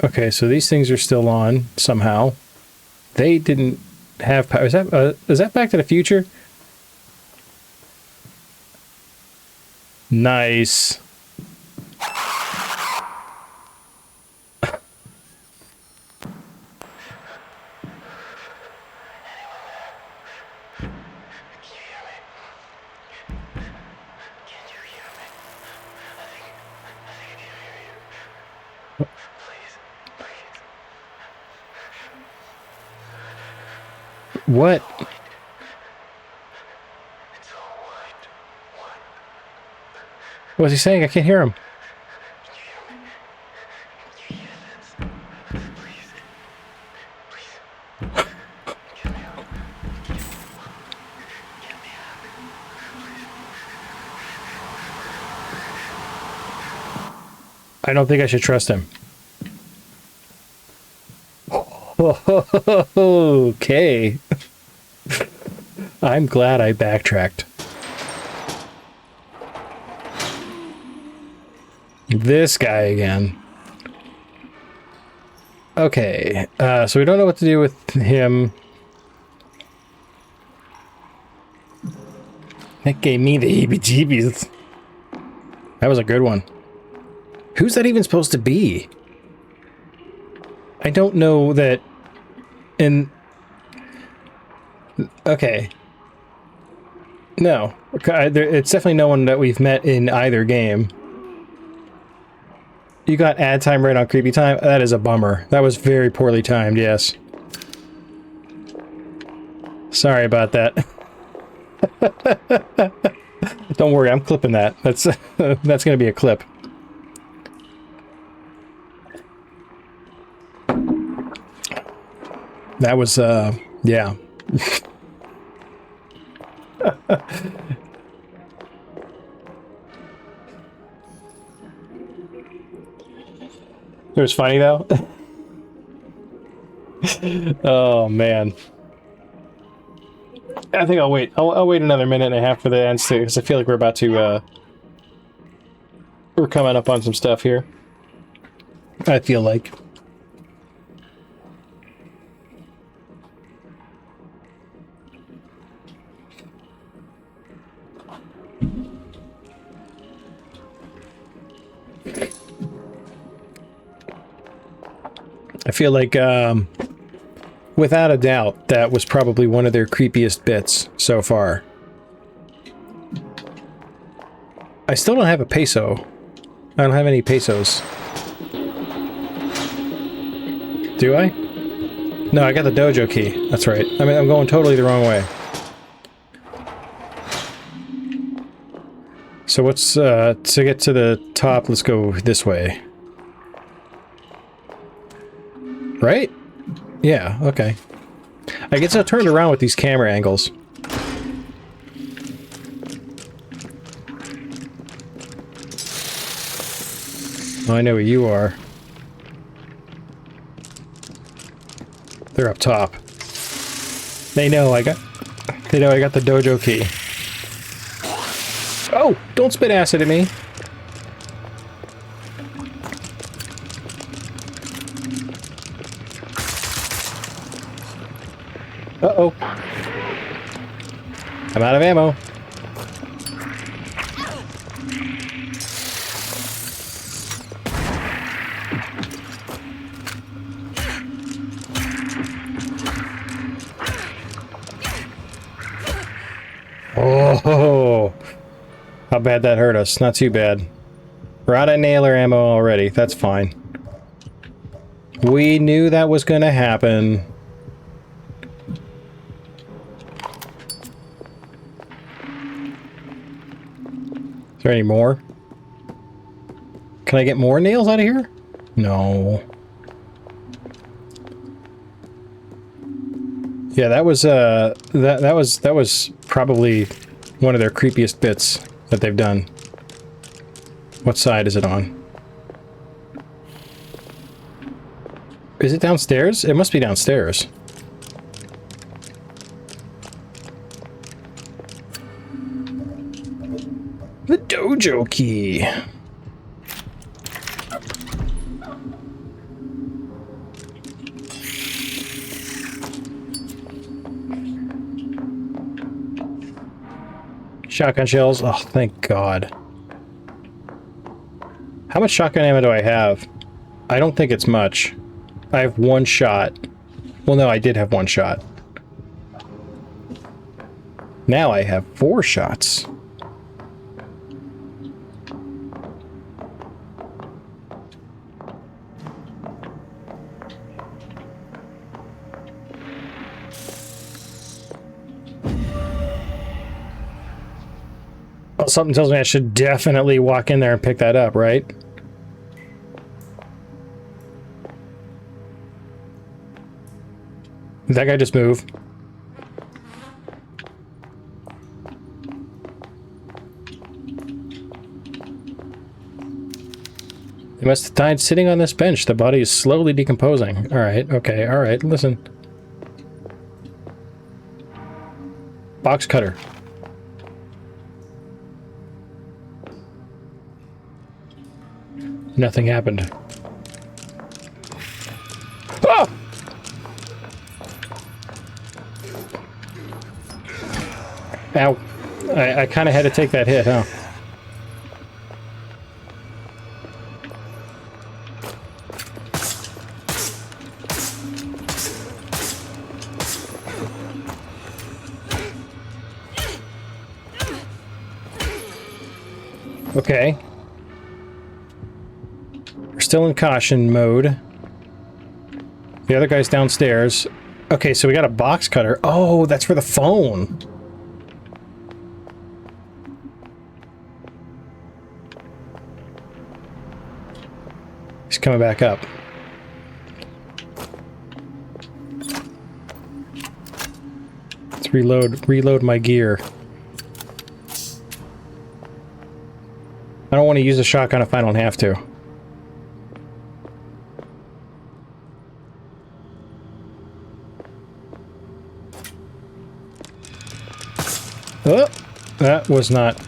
Okay, so these things are still on somehow. They didn't have power. Is that Back to the Future? Nice. What? What's he saying? I can't hear him. I don't think I should trust him. Okay. I'm glad I backtracked. This guy again. Okay, so we don't know what to do with him. That gave me the heebie-jeebies. That was a good one. Who's that even supposed to be? I don't know that in... Okay. No. It's definitely no one that we've met in either game. You got ad time right on creepy time? That is a bummer. That was very poorly timed, yes. Sorry about that. Don't worry, I'm clipping that. That's that's gonna be a clip. That was yeah. It was funny though. Oh man. I think I'll wait. I'll wait another minute and a half for the ends too, because I feel like we're about to we're coming up on some stuff here. I feel like. I feel like, without a doubt, that was probably one of their creepiest bits so far. I still don't have a peso. I don't have any pesos. Do I? No, I got the dojo key. That's right. I mean, I'm going totally the wrong way. So what's, to get to the top, let's go this way. Right? Yeah, okay. I get so turned around with these camera angles. Oh, I know where you are. They're up top. They know I got the dojo key. Oh, don't spit acid at me. Uh-oh. I'm out of ammo. Oh, how bad that hurt us. Not too bad. We're out of nailer ammo already. That's fine. We knew that was going to happen. Is there any more? Can I get more nails out of here? No. Yeah, that was that was probably one of their creepiest bits that they've done. What side is it on? Is it downstairs? It must be downstairs. The dojo key. Shotgun shells. Oh, thank God. How much shotgun ammo do I have? I don't think it's much. I have one shot. Well, no, I did have one shot. Now I have 4 shots. Well, something tells me I should definitely walk in there and pick that up, right? Did that guy just move? He must have died sitting on this bench. The body is slowly decomposing. Alright, okay, alright, listen. Box cutter. Nothing happened. Ah! Ow. I kind of had to take that hit, huh? Okay. We're still in caution mode. The other guy's downstairs. Okay, so we got a box cutter. Oh, that's for the phone. He's coming back up. Let's reload my gear. I don't want to use a shotgun if I don't have to. Oh, that was not.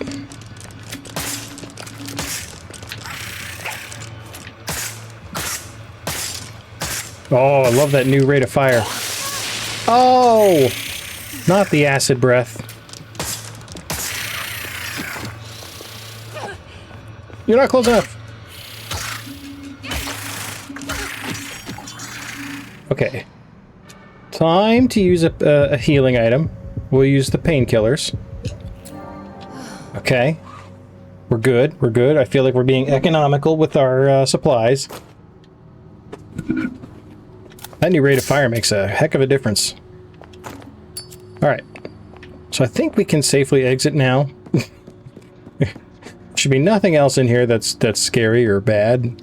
Oh, I love that new rate of fire. Oh, not the acid breath. You're not close enough. Okay. Time to use a healing item. We'll use the painkillers. Okay. We're good. We're good. I feel like we're being economical with our supplies. That new rate of fire makes a heck of a difference. Alright. So I think we can safely exit now. Should be nothing else in here that's scary or bad.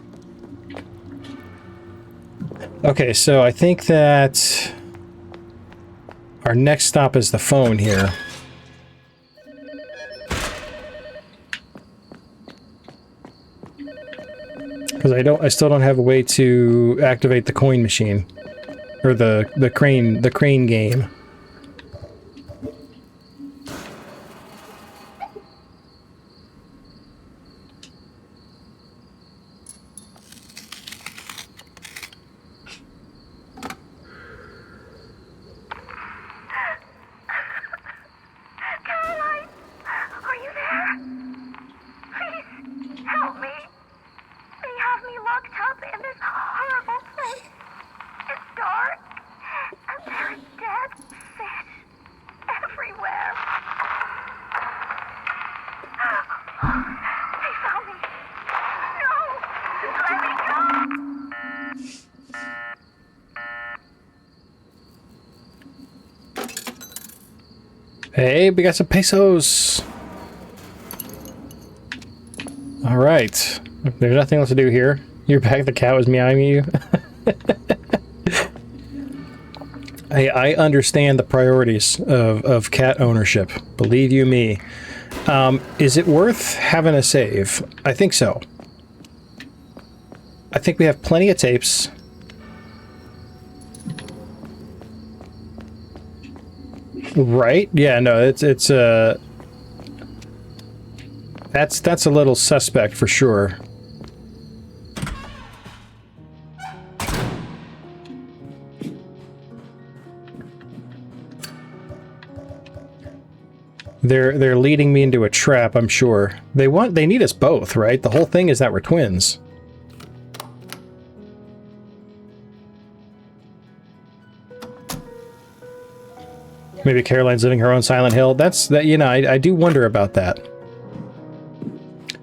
Okay, so I think that our next stop is the phone here. Because I still don't have a way to activate the coin machine. Or the crane game. Hey, we got some pesos. All right. There's nothing else to do here. You're back. The cat was meowing at you. I understand the priorities of cat ownership. Believe you me. Is it worth having a save? I think so. I think we have plenty of tapes. Right? Yeah, no, it's that's a little suspect for sure. They're leading me into a trap, I'm sure. They need us both, right? The whole thing is that we're twins. Maybe Caroline's living her own Silent Hill. You know, I do wonder about that.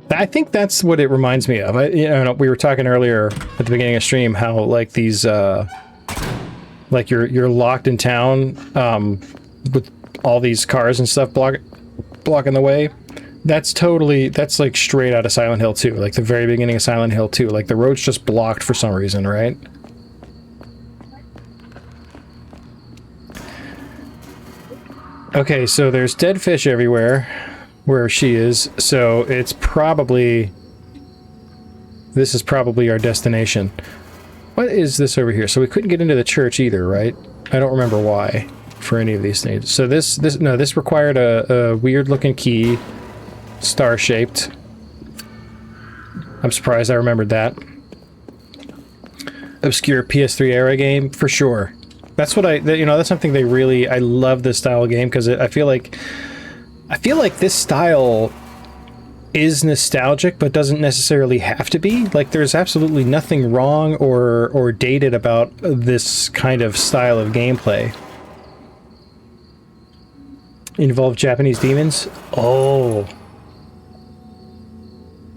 I think that's what it reminds me of. You know, we were talking earlier at the beginning of stream how like these like you're locked in town with all these cars and stuff blocking the way. That's like straight out of Silent Hill 2, like the very beginning of Silent Hill 2. Like the road's just blocked for some reason, right? Okay, so there's dead fish everywhere where she is, so it's probably... This is probably our destination. What is this over here? So we couldn't get into the church either, right? I don't remember why for any of these things. So this required a weird-looking key, star-shaped. I'm surprised I remembered that. Obscure PS3 era game, for sure. That's what that's something they really... I love this style of game because I feel like this style is nostalgic, but doesn't necessarily have to be. Like, there's absolutely nothing wrong or dated about this kind of style of gameplay. Involve Japanese demons? Oh.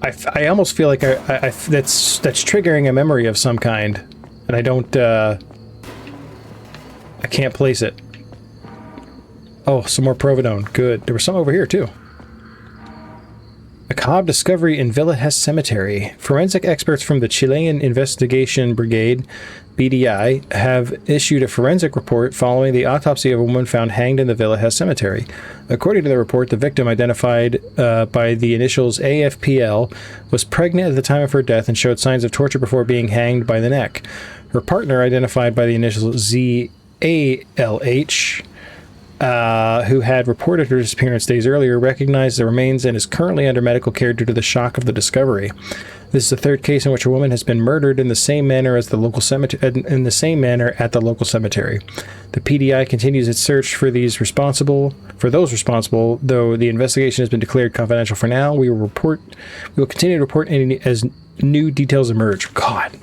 I almost feel like that's triggering a memory of some kind, and I don't... I can't place it. Oh, some more Providone. Good. There was some over here, too. A macabre discovery in Villa Hess Cemetery. Forensic experts from the Chilean Investigation Brigade, BDI, have issued a forensic report following the autopsy of a woman found hanged in the Villa Hess Cemetery. According to the report, the victim, identified by the initials AFPL, was pregnant at the time of her death and showed signs of torture before being hanged by the neck. Her partner, identified by the initials ZALH, who had reported her disappearance days earlier, recognized the remains and is currently under medical care due to the shock of the discovery. This is the third case in which a woman has been murdered in the same manner as the local cemetery. At the local cemetery. The PDI continues its search for those responsible. Though the investigation has been declared confidential for now, we will continue to report as new details emerge. God,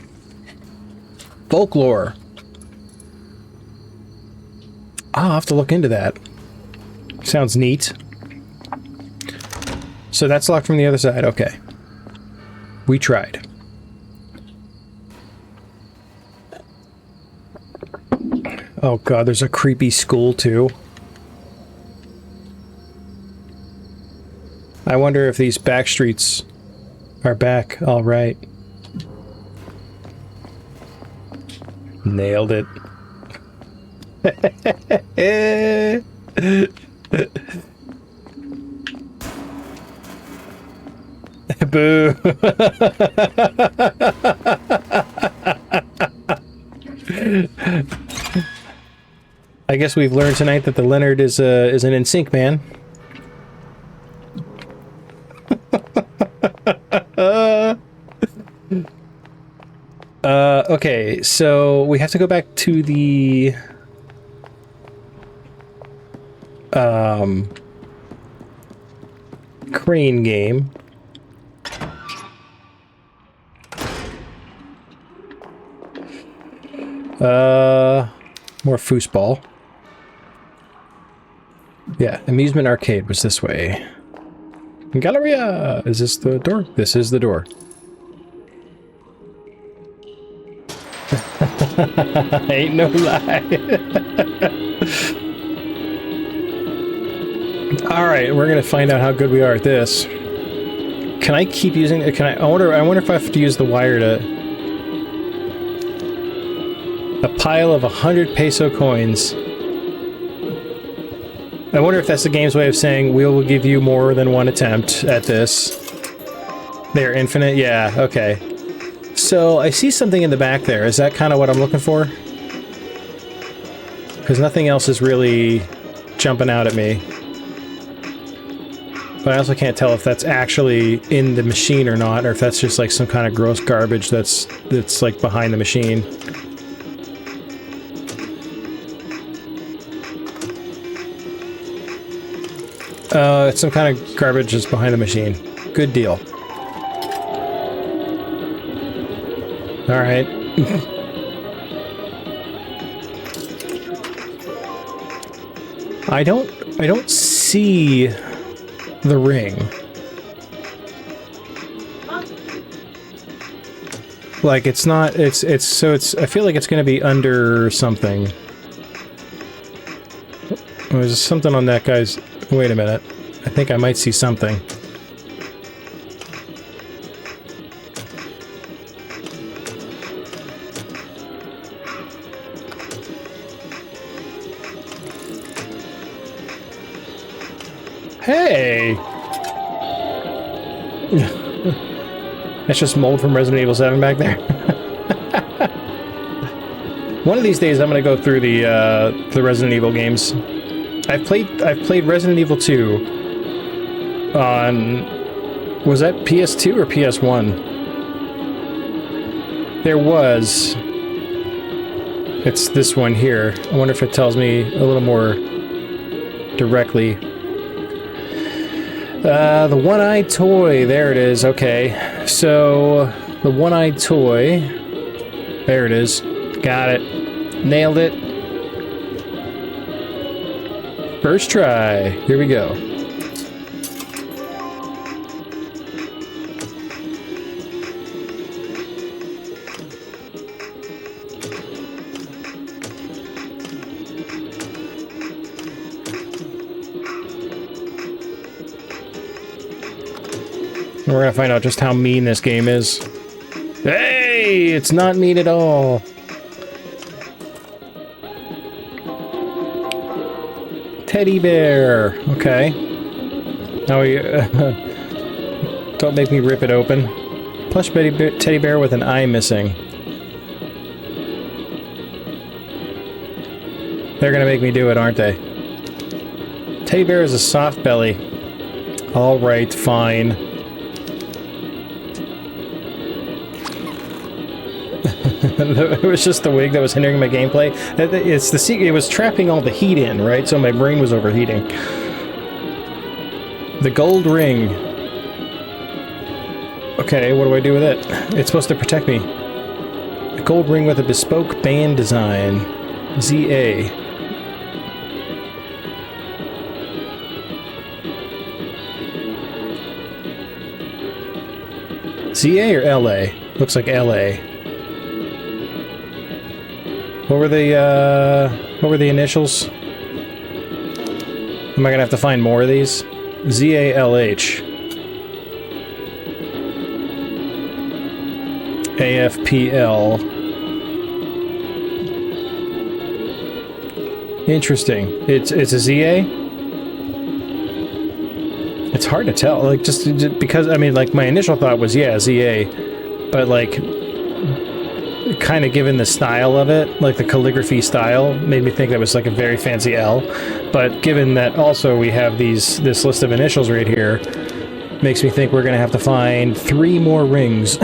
folklore. I'll have to look into that. Sounds neat. So that's locked from the other side. Okay. We tried. Oh god, there's a creepy school too. I wonder if these back streets are back. All right. Nailed it. Boo. I guess we've learned tonight that the Leonard is an NSYNC man. Okay, so we have to go back to the crane game. More foosball. Yeah, amusement arcade was this way. Galleria! Is this the door? This is the door. Ain't no lie. Alright, we're gonna find out how good we are at this. Can I keep using it? I wonder if I have to use the wire to... A pile of 100 peso coins. I wonder if that's the game's way of saying we will give you more than one attempt at this. They're infinite? Yeah, okay. So, I see something in the back there. Is that kind of what I'm looking for? Because nothing else is really jumping out at me. But I also can't tell if that's actually in the machine or not, or if that's just like some kind of gross garbage that's like behind the machine. It's some kind of garbage just behind the machine. Good deal. All right. I don't see the ring. Like it's not. It's. I feel like it's going to be under something. There's something on that guy's... Wait a minute. I think I might see something. Hey! That's just mold from Resident Evil 7 back there. One of these days I'm gonna go through the Resident Evil games. I've played Resident Evil 2 on... Was that PS2 or PS1? There was... It's this one here. I wonder if it tells me a little more directly. The one-eyed toy. There it is. Okay. So, the one-eyed toy. There it is. Got it. Nailed it. First try. Here we go. And we're gonna find out just how mean this game is. Hey! It's not mean at all. Teddy bear. Okay. Now we... don't make me rip it open. Plush teddy bear with an eye missing. They're gonna make me do it, aren't they? Teddy bear is a soft belly. Alright, fine. It was just the wig that was hindering my gameplay. It's the secret. It was trapping all the heat in, right? So my brain was overheating. The gold ring. Okay, what do I do with it? It's supposed to protect me. A gold ring with a bespoke band design. ZA. ZA or LA? Looks like LA. What were the initials? Am I gonna have to find more of these? ZALH. AFPL. Interesting. It's a ZA? It's hard to tell, like, just because, I mean, like, my initial thought was, yeah, ZA, but, like, kind of given the style of it, like the calligraphy style, made me think that was like a very fancy L. But given that also we have this list of initials right here, makes me think we're gonna have to find 3 more rings.